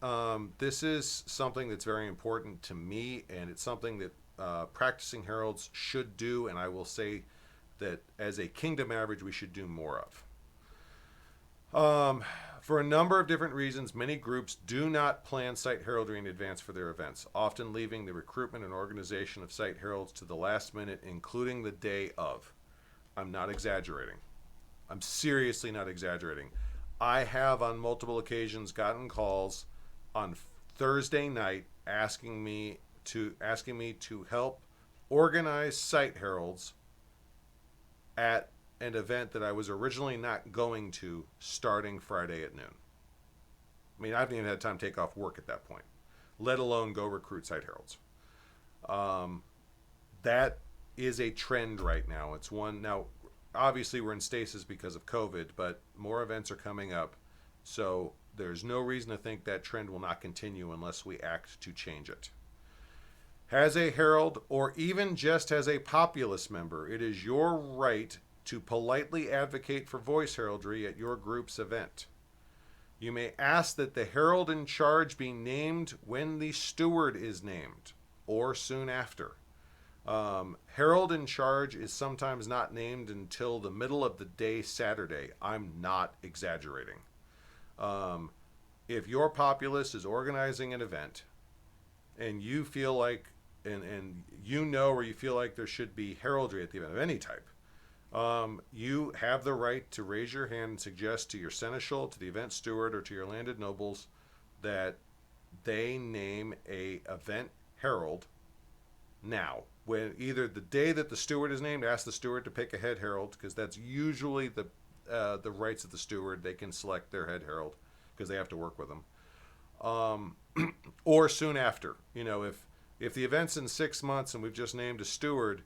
This is something that's very important to me, and it's something that practicing heralds should do, and I will say that as a kingdom average we should do more of. For a number of different reasons, many groups do not plan site heraldry in advance for their events, often leaving the recruitment and organization of site heralds to the last minute, including the day of. I'm not exaggerating. I'm seriously not exaggerating. I have on multiple occasions gotten calls on Thursday night asking me to help organize site heralds at an event that I was originally not going to, starting Friday at noon. I mean, I haven't even had time to take off work at that point, let alone go recruit site heralds. That is a trend right now. It's one now. Obviously, we're in stasis because of COVID, but more events are coming up, so there's no reason to think that trend will not continue unless we act to change it. As a herald, or even just as a populace member, it is your right to politely advocate for voice heraldry at your group's event. You may ask that the herald in charge be named when the steward is named, or soon after. Herald in charge is sometimes not named until the middle of the day Saturday. I'm not exaggerating. If your populace is organizing an event and you feel like, and or you feel like there should be heraldry at the event of any type, you have the right to raise your hand and suggest to your seneschal, to the event steward, or to your landed nobles that they name a event herald now. When either the day that the steward is named, ask the steward to pick a head herald, because that's usually the rights of the steward. They can select their head herald because they have to work with them. Or soon after. If the event's in 6 months and we've just named a steward,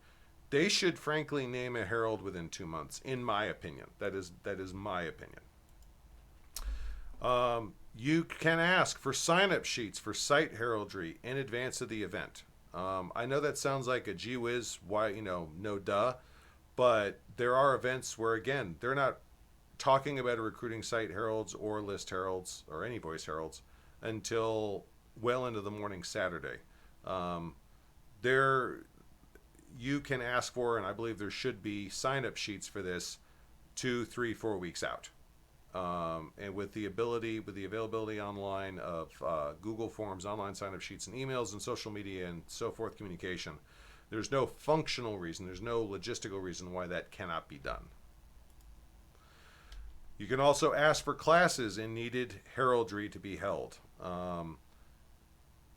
they should frankly name a herald within 2 months, in my opinion. That is my opinion. You can ask for sign-up sheets for site heraldry in advance of the event. I know that sounds like a gee whiz, why, no duh, but there are events where, again, they're not talking about recruiting site heralds or list heralds or any voice heralds until well into the morning Saturday. You can ask for, and I believe there should be sign-up sheets for this 2, 3, 4 weeks out. And with the availability online of Google Forms, online sign-up sheets, and emails and social media and so forth communication, there's no functional reason, there's no logistical reason why that cannot be done. You can also ask for classes in needed heraldry to be held.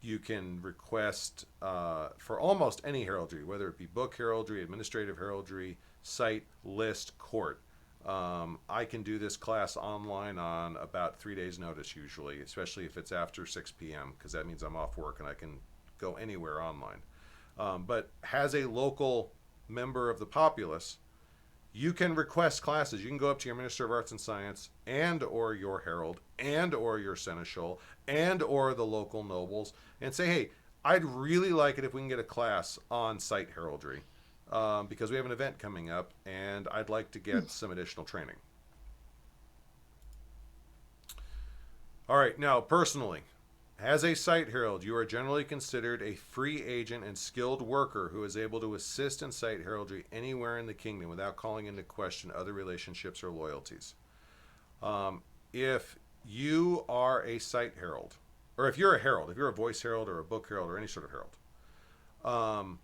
You can request for almost any heraldry, whether it be book heraldry, administrative heraldry, site, list, court. I can do this class online on about 3 days notice usually, especially if it's after 6 p.m. because that means I'm off work and I can go anywhere online. But as a local member of the populace, you can request classes. You can go up to your Minister of Arts and Science and or your herald and or your seneschal and or the local nobles and say, hey, I'd really like it if we can get a class on site heraldry. Because we have an event coming up and I'd like to get some additional training. All right, now personally, as a site herald, you are generally considered a free agent and skilled worker who is able to assist in site heraldry anywhere in the kingdom without calling into question other relationships or loyalties. If you are a site herald, or if you're a herald, if you're a voice herald or a book herald or any sort of herald,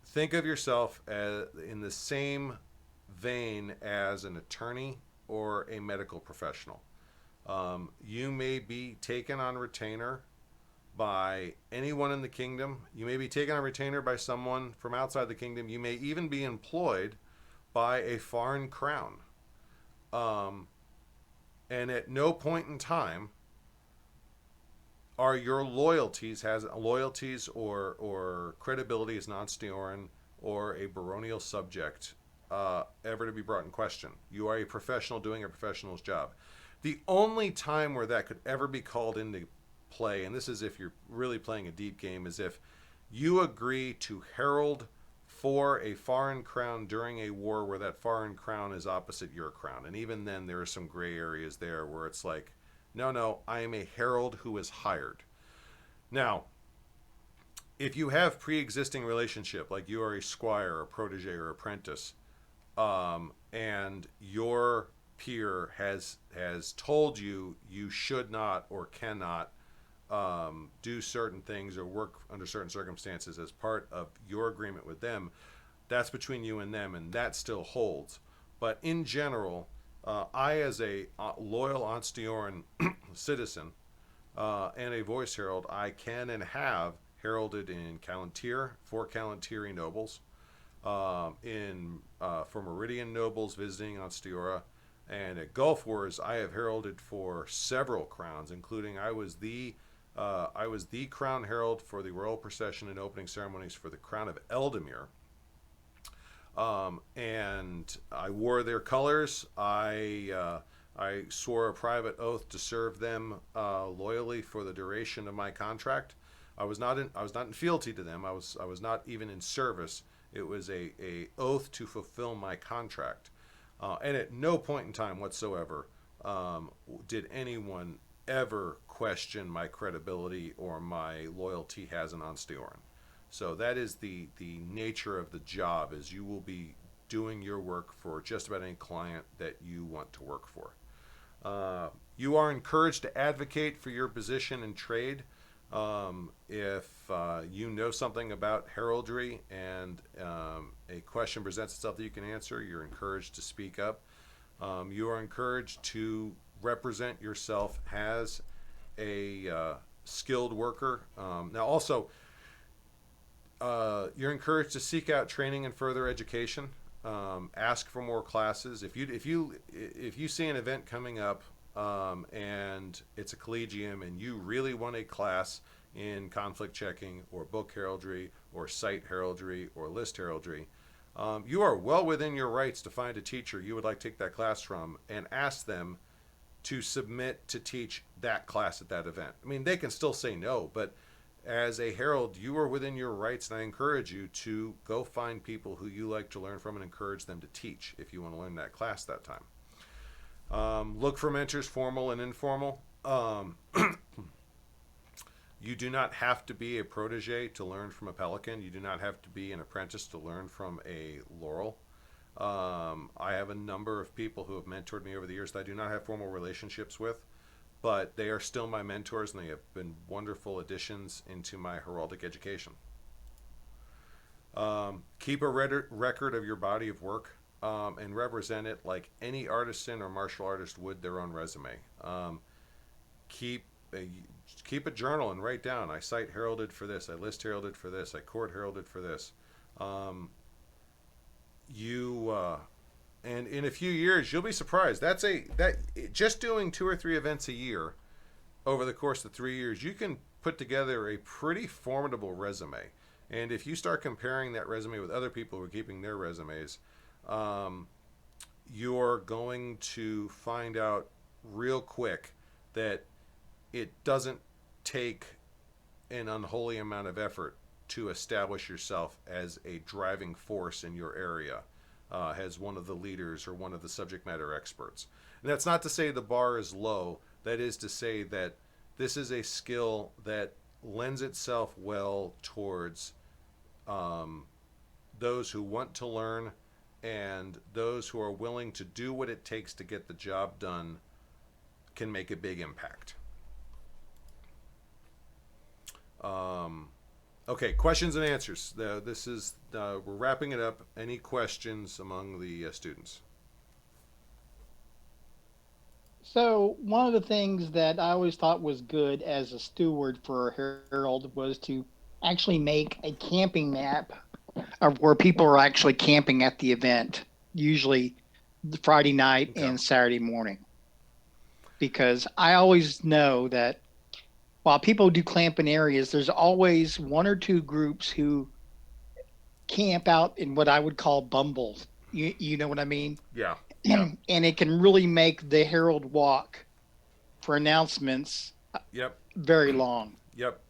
think of yourself as in the same vein as an attorney or a medical professional. You may be taken on retainer by anyone in the kingdom. You may be taken on retainer by someone from outside the kingdom. You may even be employed by a foreign crown. And at no point in time are your loyalties or credibility as non-Steoran or a baronial subject ever to be brought in question. You are a professional doing a professional's job. The only time where that could ever be called into play, and this is if you're really playing a deep game, is if you agree to herald for a foreign crown during a war where that foreign crown is opposite your crown. And even then, there are some gray areas there where it's like, no, I am a herald who is hired. Now, if you have pre-existing relationship, like you are a squire, a protege, or apprentice, and your peer has told you you should not or cannot do certain things or work under certain circumstances as part of your agreement with them, that's between you and them, and that still holds. But in general, I, as a loyal Anstioran citizen and a voice herald, I can and have heralded in Callantyr for Callantyri nobles, for Meridian nobles visiting Anstiora, and at Gulf Wars, I have heralded for several crowns, including I was the crown herald for the royal procession and opening ceremonies for the crown of Eldemir. And I wore their colors. I swore a private oath to serve them loyally for the duration of my contract. I was not in fealty to them. I was not even in service. It was a oath to fulfill my contract. And at no point in time whatsoever did anyone ever question my credibility or my loyalty as an Anstioran. So that is the nature of the job, is you will be doing your work for just about any client that you want to work for. You are encouraged to advocate for your position and trade. If you know something about heraldry and a question presents itself that you can answer, you're encouraged to speak up. You are encouraged to represent yourself as a skilled worker. Now, also, you're encouraged to seek out training and further education. Ask for more classes. If you see an event coming up and it's a collegium and you really want a class in conflict checking or book heraldry or site heraldry or list heraldry, you are well within your rights to find a teacher you would like to take that class from and ask them to submit to teach that class at that event. I mean, they can still say no, but as a herald, you are within your rights, and I encourage you to go find people who you like to learn from and encourage them to teach if you want to learn that class that time. Look for mentors, formal and informal. You do not have to be a protege to learn from a pelican. You do not have to be an apprentice to learn from a laurel. I have a number of people who have mentored me over the years that I do not have formal relationships with, but they are still my mentors, and they have been wonderful additions into my heraldic education. Keep a record of your body of work and represent it like any artisan or martial artist would their own resume. Keep a journal and write down, I cite heralded for this, I list heralded for this, I court heralded for this. And in a few years, you'll be surprised. Just doing 2 or 3 events a year over the course of 3 years, you can put together a pretty formidable resume. And if you start comparing that resume with other people who are keeping their resumes, you're going to find out real quick that it doesn't take an unholy amount of effort to establish yourself as a driving force in your area, as one of the leaders or one of the subject matter experts. And that's not to say the bar is low, That is to say that this is a skill that lends itself well towards those who want to learn and those who are willing to do what it takes to get the job done can make a big impact. Okay, questions and answers. This is we're wrapping it up. Any questions among the students? So one of the things that I always thought was good as a steward for Herald was to actually make a camping map of where people are actually camping at the event, usually Friday night and Saturday morning. Because I always know that while people do camp in areas, there's always one or two groups who camp out in what I would call bumbles. You know what I mean? Yeah. And it can really make the Herald walk for announcements very long. Yep.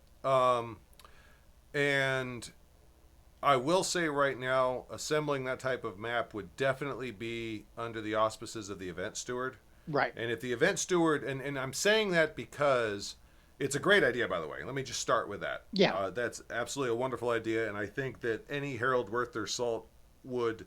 And I will say right now, assembling that type of map would definitely be under the auspices of the event steward. Right. And if the event steward, and I'm saying that because it's a great idea, by the way. Let me just start with that. Yeah. That's absolutely a wonderful idea, and I think that any Herald worth their salt would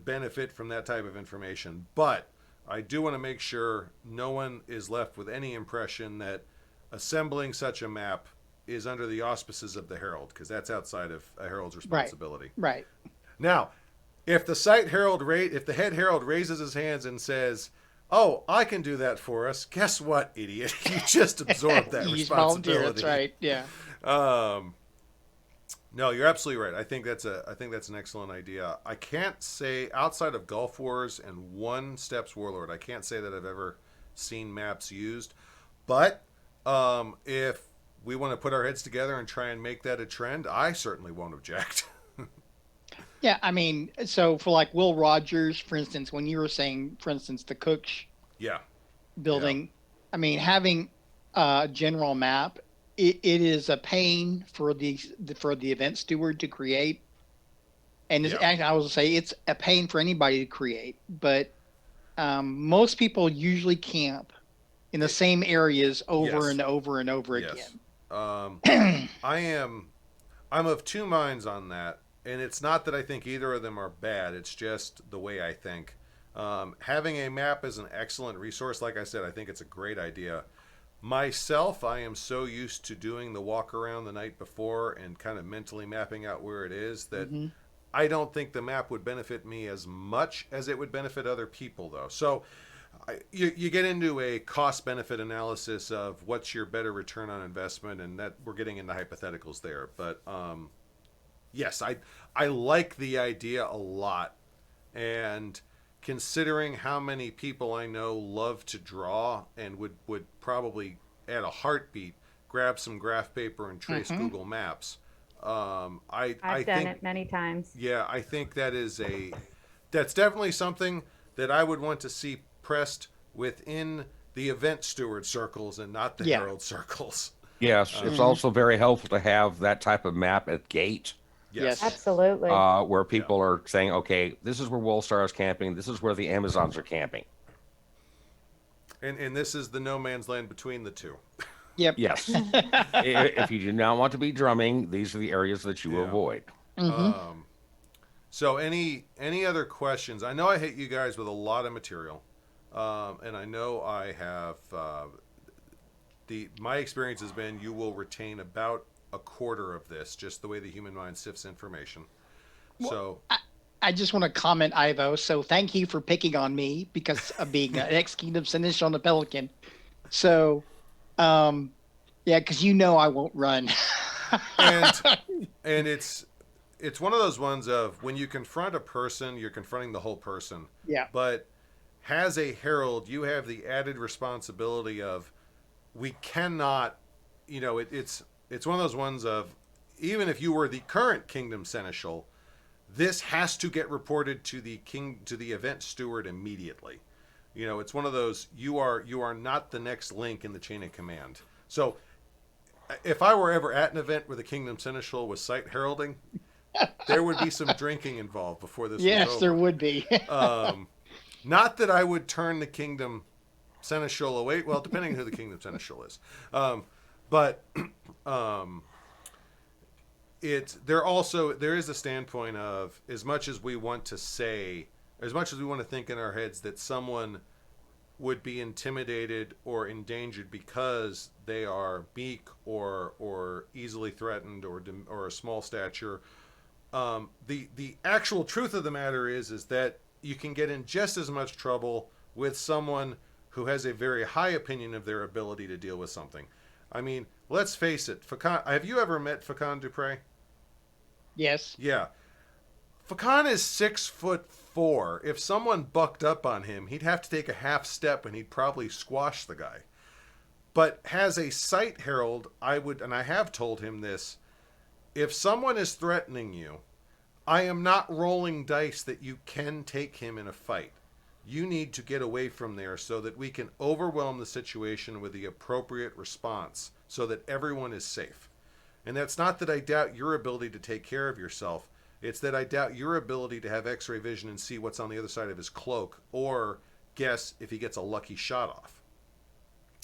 benefit from that type of information. But I do want to make sure no one is left with any impression that assembling such a map is under the auspices of the Herald, because that's outside of a Herald's responsibility. Right. Now, if the site Herald if the head Herald raises his hands and says, "Oh, I can do that for us," guess what, idiot? You just absorbed that responsibility. That's right. Yeah. No, you're absolutely right. I think that's an excellent idea. I can't say, outside of Gulf Wars and One Steps Warlord, I can't say that I've ever seen maps used. But if we want to put our heads together and try and make that a trend, I certainly won't object. Yeah, I mean, so for like Will Rogers, for instance, when you were saying, for instance, the Cooks building, I mean, having a general map, it is a pain for the event steward to create, and actually, I will say it's a pain for anybody to create. But most people usually camp in the same areas over and over and over again. I'm of two minds on that. And it's not that I think either of them are bad. It's just the way I think. Having a map is an excellent resource. Like I said, I think it's a great idea. Myself, I am so used to doing the walk around the night before and kind of mentally mapping out where it is that I don't think the map would benefit me as much as it would benefit other people, though. So you get into a cost-benefit analysis of what's your better return on investment, and that we're getting into hypotheticals there. But yes, I like the idea a lot, and considering how many people I know love to draw and would probably at a heartbeat grab some graph paper and trace Google Maps. I've done it many times. Yeah, I think that's definitely something that I would want to see pressed within the event steward circles and not the Herald circles. Yes, it's also very helpful to have that type of map at gate. Yes. Absolutely. Where people are saying, okay, this is where Woolstar is camping. This is where the Amazons are camping. And this is the no man's land between the two. Yep. Yes. If you do not want to be drumming, these are the areas that you avoid. So any other questions? I know I hit you guys with a lot of material. And I know I have, my experience has been you will retain about a quarter of this, just the way the human mind sifts information. Well, so I just want to comment, Ivo. So thank you for picking on me because of being an ex-Kingdom Seneschal on the Pelican. So, because I won't run. and it's one of those ones of when you confront a person, you're confronting the whole person. Yeah. But as a herald, you have the added responsibility of we cannot, it's one of those ones of, even if you were the current Kingdom Seneschal, this has to get reported to the event steward immediately. It's one of those, you are not the next link in the chain of command. So if I were ever at an event where the Kingdom Seneschal was site heralding, there would be some drinking involved before this was over. Yes, there would be. Not that I would turn the kingdom seneschal await. Well, depending on who the kingdom seneschal is. But there is a standpoint of, as much as we want to say, as much as we want to think in our heads that someone would be intimidated or endangered because they are meek or easily threatened or a small stature. The actual truth of the matter is that you can get in just as much trouble with someone who has a very high opinion of their ability to deal with something. I mean, let's face it. Have you ever met Fakan Dupre? Yes. Yeah. Fakan is 6'4". If someone bucked up on him, he'd have to take a half step and he'd probably squash the guy. But has a sight herald, I have told him this, if someone is threatening you, I am not rolling dice that you can take him in a fight. You need to get away from there so that we can overwhelm the situation with the appropriate response so that everyone is safe. And that's not that I doubt your ability to take care of yourself. It's that I doubt your ability to have x-ray vision and see what's on the other side of his cloak or guess if he gets a lucky shot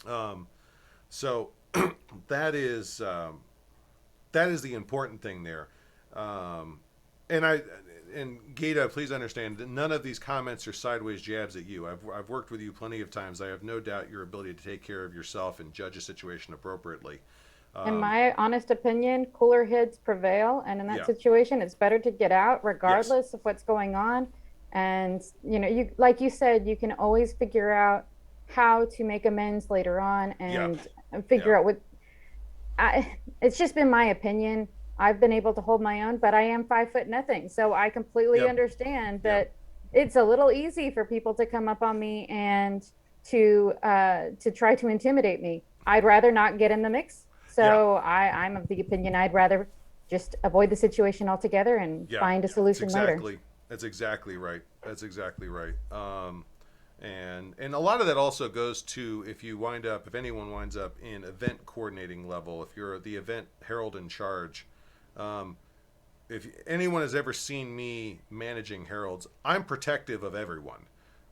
off. So that is the important thing there. And Gita, please understand that none of these comments are sideways jabs at you. I've worked with you plenty of times. I have no doubt your ability to take care of yourself and judge a situation appropriately. In my honest opinion, cooler heads prevail, and in that situation, it's better to get out regardless of what's going on. And you, like you said, you can always figure out how to make amends later on and figure out what. It's just been my opinion. I've been able to hold my own, but I am 5'0", so I completely understand that it's a little easy for people to come up on me and to try to intimidate me. I'd rather not get in the mix. So I'm of the opinion I'd rather just avoid the situation altogether and find a solution later. That's exactly right. And a lot of that also goes to if anyone winds up in event coordinating level, if you're the event herald in charge. If anyone has ever seen me managing heralds, I'm protective of everyone.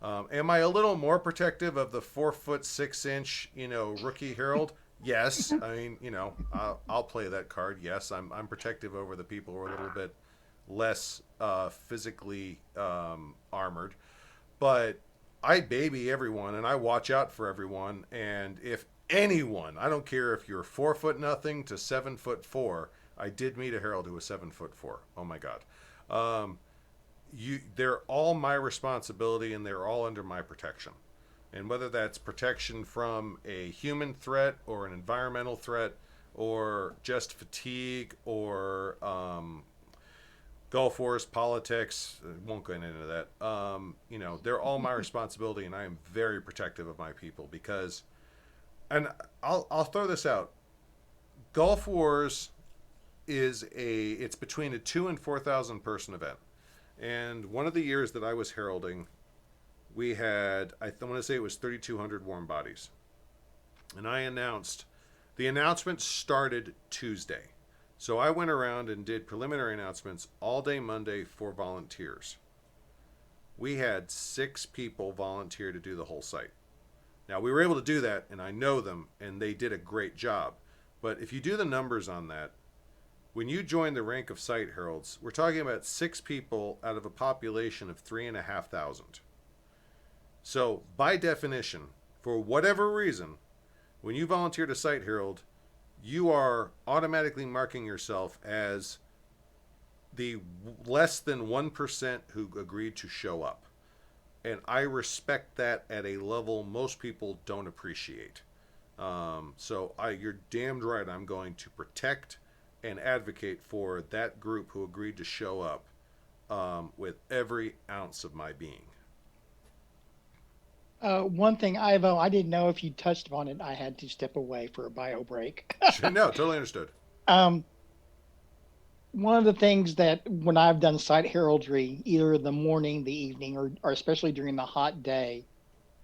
Am I a little more protective of the 4'6" rookie herald? Yes. I mean, I'll play that card. Yes, I'm protective over the people who are a little bit less physically armored, but I baby everyone and I watch out for everyone. And if anyone, I don't care if you're 4'0" to 7'4", I did meet a herald who was 7'4". Oh my God. They're all my responsibility and they're all under my protection. And whether that's protection from a human threat or an environmental threat or just fatigue or Gulf Wars politics, won't go into that. They're all my responsibility, and I am very protective of my people because, and I'll throw this out. Gulf Wars it's between a 2,000 and 4,000 person event. And one of the years that I was heralding, we had, I want to say it was 3,200 warm bodies. And the announcement started Tuesday. So I went around and did preliminary announcements all day Monday for volunteers. We had 6 people volunteer to do the whole site. Now we were able to do that, and I know them, and they did a great job. But if you do the numbers on that, when you join the rank of site heralds, we're talking about 6 people out of a population of 3,500. So, by definition, for whatever reason, when you volunteer to Site Herald, you are automatically marking yourself as the less than 1% who agreed to show up. And I respect that at a level most people don't appreciate. You're damned right. I'm going to protect and advocate for that group who agreed to show up with every ounce of my being. One thing, Ivo, I didn't know if you touched upon it. I had to step away for a bio break. Sure, no, totally understood. One of the things that when I've done site heraldry, either in the morning, the evening, or especially during the hot day,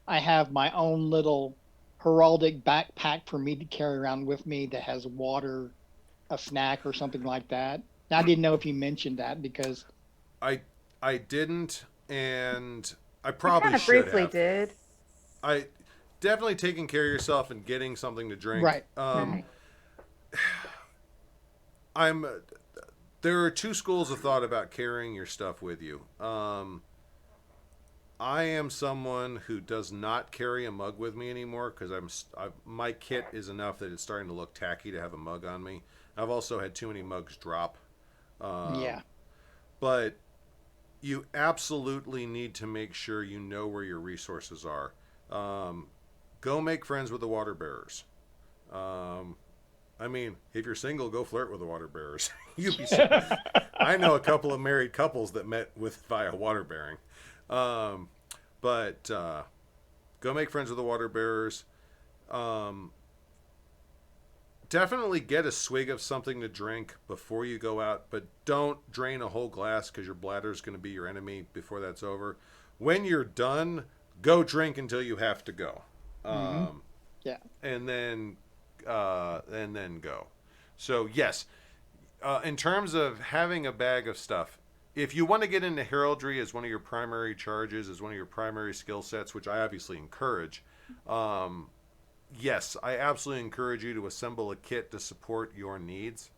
I have my own little heraldic backpack for me to carry around with me that has water, a snack, or something like that. Now, I didn't know if you mentioned that because I didn't, and I probably kind of should briefly have. did. definitely taking care of yourself and getting something to drink. Right. Right. There are two schools of thought about carrying your stuff with you. I am someone who does not carry a mug with me anymore because my kit is enough that it's starting to look tacky to have a mug on me. I've also had too many mugs drop. Yeah. But you absolutely need to make sure you know where your resources are. Go make friends with the water bearers. I mean, if you're single, go flirt with the water bearers. You'd be. I know a couple of married couples that met via water bearing. But go make friends with the water bearers. Definitely get a swig of something to drink before you go out, but don't drain a whole glass because your bladder is going to be your enemy before that's over. When you're done, go drink until you have to go. Yeah. And then go. So yes, in terms of having a bag of stuff, if you want to get into heraldry as one of your primary charges, as one of your primary skill sets, which I obviously encourage, yes, I absolutely encourage you to assemble a kit to support your needs.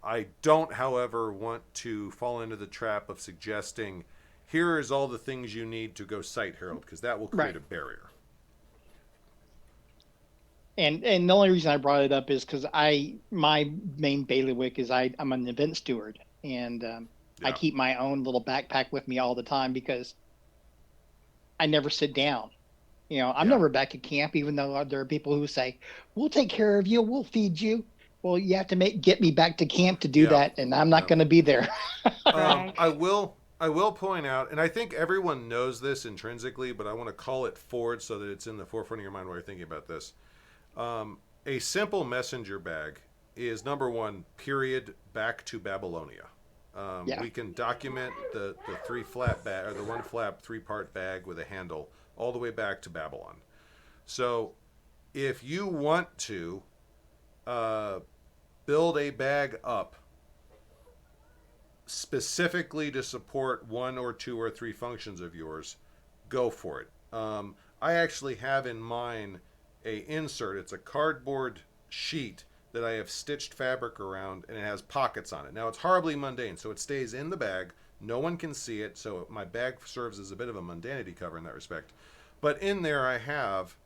I don't, however, want to fall into the trap of suggesting, here is all the things you need to go sight herald, because that will create Right. a barrier. And the only reason I brought it up is because my main bailiwick is I'm an event steward, and I Yeah. keep my own little backpack with me all the time because I never sit down. You know, I'm Yeah. never back at camp, even though there are people who say, "We'll take care of you, we'll feed you." Well, you have to get me back to camp to do Yeah. that, and I'm not Yeah. going to be there. Right. I will point out, and I think everyone knows this intrinsically, but I want to call it forward so that it's in the forefront of your mind while you're thinking about this. A simple messenger bag is number one, period, back to Babylonia. Yeah. We can document the three flap bag or the one flap 3-part bag with a handle all the way back to Babylon. So if you want to build a bag up specifically to support one or two or three functions of yours, go for it. I actually have in mine a insert. It's a cardboard sheet that I have stitched fabric around, and it has pockets on it. Now it's horribly mundane, so it stays in the bag. No one can see it, so my bag serves as a bit of a mundanity cover in that respect. But in there I have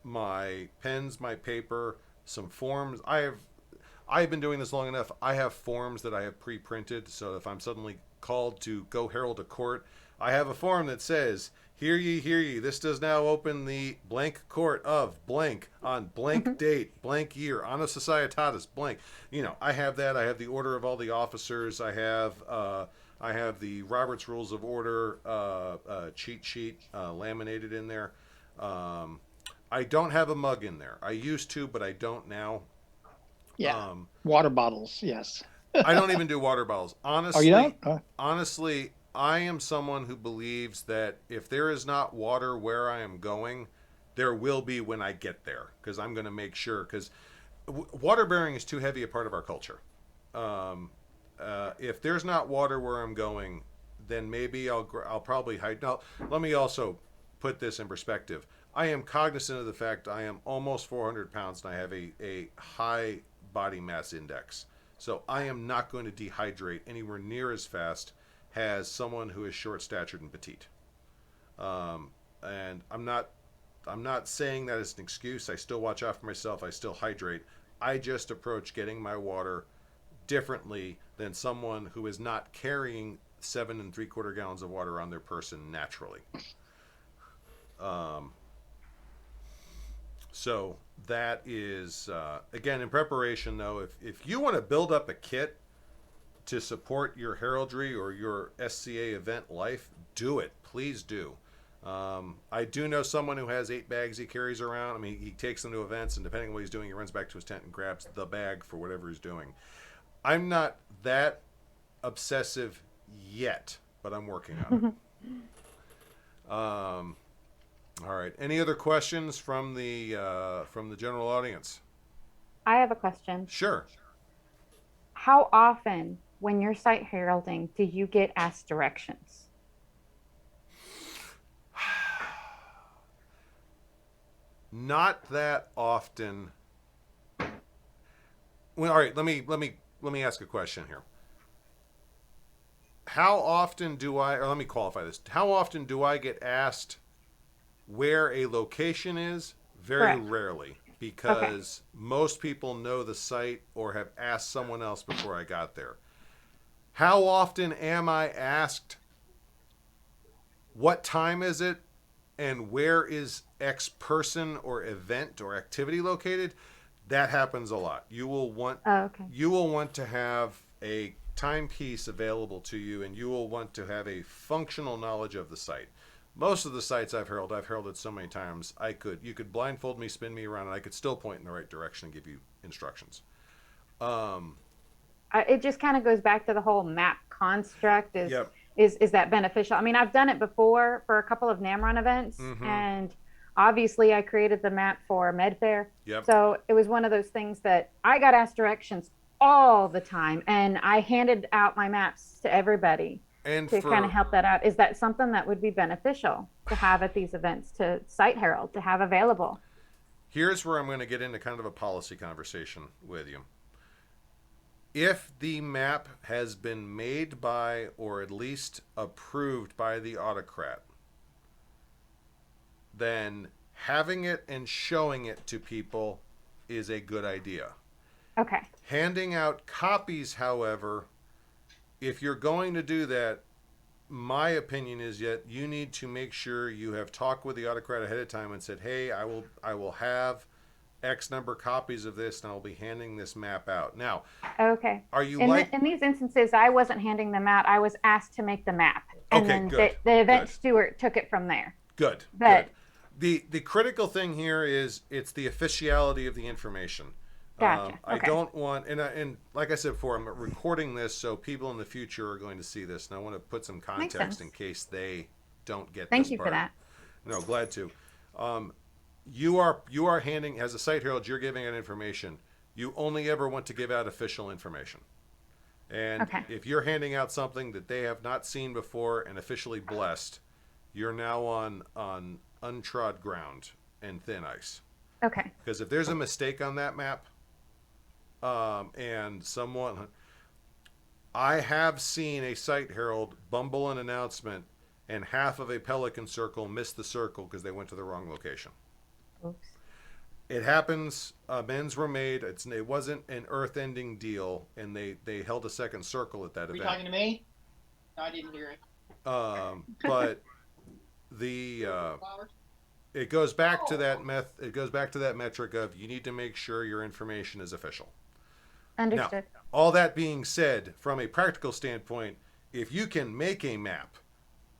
my pens, my paper, some forms. I've been doing this long enough. I have forms that I have pre-printed, so if I'm suddenly called to go herald a court, I have a form that says, "Hear ye, this does now open the blank court of blank on blank date, blank year, Anno Societatis, blank." You know, I have that. I have the order of all the officers. I have the Robert's Rules of Order cheat sheet laminated in there. I don't have a mug in there. I used to, but I don't now. Yeah. Water bottles, yes. I don't even do water bottles. Honestly, you don't? honestly, I am someone who believes that if there is not water where I am going, there will be when I get there, because I'm going to make sure, because water bearing is too heavy a part of our culture. If there's not water where I'm going, then maybe I'll probably hide. Now, let me also put this in perspective. I am cognizant of the fact I am almost 400 pounds and I have a high body mass index. So I am not going to dehydrate anywhere near as fast as someone who is short-statured and petite. And I'm not saying that as an excuse. I still watch out for myself. I still hydrate. I just approach getting my water differently than someone who is not carrying 7 3/4 gallons of water on their person naturally. So that is, again, in preparation though, if you want to build up a kit to support your heraldry or your SCA event life, do it. Please do. I do know someone who has 8 bags he carries around. I mean, he takes them to events, and depending on what he's doing, he runs back to his tent and grabs the bag for whatever he's doing. I'm not that obsessive yet, but I'm working on it. All right. Any other questions from the general audience? I have a question. Sure. How often, when you're site heralding, do you get asked directions? not that often. Well, all right, let me ask a question here. How often do I, or let me qualify this. How often do I get asked where a location is? Very Correct. rarely, because most people know the site or have asked someone else before I got there. How often am I asked, what time is it and where is X person or event or activity located? That happens a lot. You will want to have a timepiece available to you, and you will want to have a functional knowledge of the site. Most of the sites I've heralded so many times, you could blindfold me, spin me around, and I could still point in the right direction and give you instructions. It just kind of goes back to the whole map construct. Yep. Is that beneficial? I mean, I've done it before for a couple of NAMRON events, and obviously I created the map for MedFair. Yep. So it was one of those things that I got asked directions all the time, and I handed out my maps to everybody And to kind of help that out. Is that something that would be beneficial to have at these events, to Site Herald, to have available? Here's where I'm going to get into kind of a policy conversation with you. If the map has been made by, or at least approved by the autocrat, then having it and showing it to people is a good idea. Okay. Handing out copies, however, if you're going to do that, my opinion is yet you need to make sure you have talked with the autocrat ahead of time and said, hey, I will have X number of copies of this, and I'll be handing this map out. Now, okay. Are you in these instances, I wasn't handing them out. I was asked to make the map, and then good, the event good. steward took it from there. Good. But good. The critical thing here is it's the officiality of the information. Gotcha. I don't want, and like I said before, I'm recording this so people in the future are going to see this, and I want to put some context in case they don't get Thank this you part. for that. No, glad to. You are handing, as a site herald, you're giving out information. You only ever want to give out official information. And if you're handing out something that they have not seen before and officially blessed, you're now on untrod ground and thin ice. Okay. Because if there's a mistake on that map, and someone, I have seen a site herald bumble an announcement and half of a pelican circle missed the circle because they went to the wrong location. Oops. It happens. Amends were made. It wasn't an earth-ending deal, and they held a second circle at that event. Are you talking to me? No, I didn't hear it. But it goes back to that It goes back to that metric of you need to make sure your information is official. Understood. Now, all that being said, from a practical standpoint, if you can make a map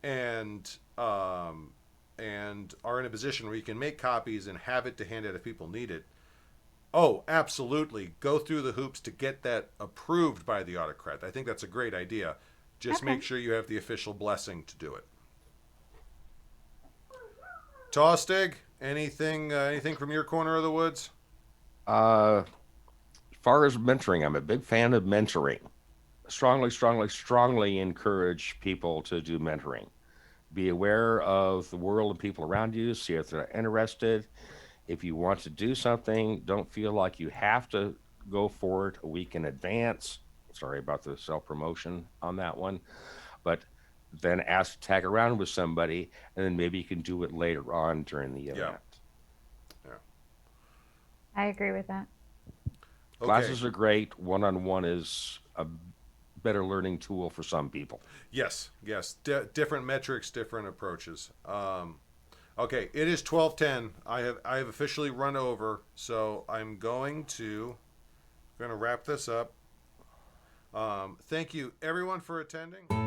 and are in a position where you can make copies and have it to hand out if people need it, oh, absolutely, go through the hoops to get that approved by the autocrat. I think that's a great idea. Just make sure you have the official blessing to do it. Tostig, anything from your corner of the woods? As far as mentoring, I'm a big fan of mentoring. Strongly encourage people to do mentoring. Be aware of the world and people around you, see if they're interested. If you want to do something, don't feel like you have to go for it a week in advance. Sorry about the self-promotion on that one. But then ask to tag around with somebody, and then maybe you can do it later on during the event. Yeah. I agree with that. Okay. Classes are great. One-on-one is a better learning tool for some people. Yes. Different metrics, different approaches. Okay, it is 12:10. I have officially run over, so I'm going to wrap this up. Thank you, everyone, for attending.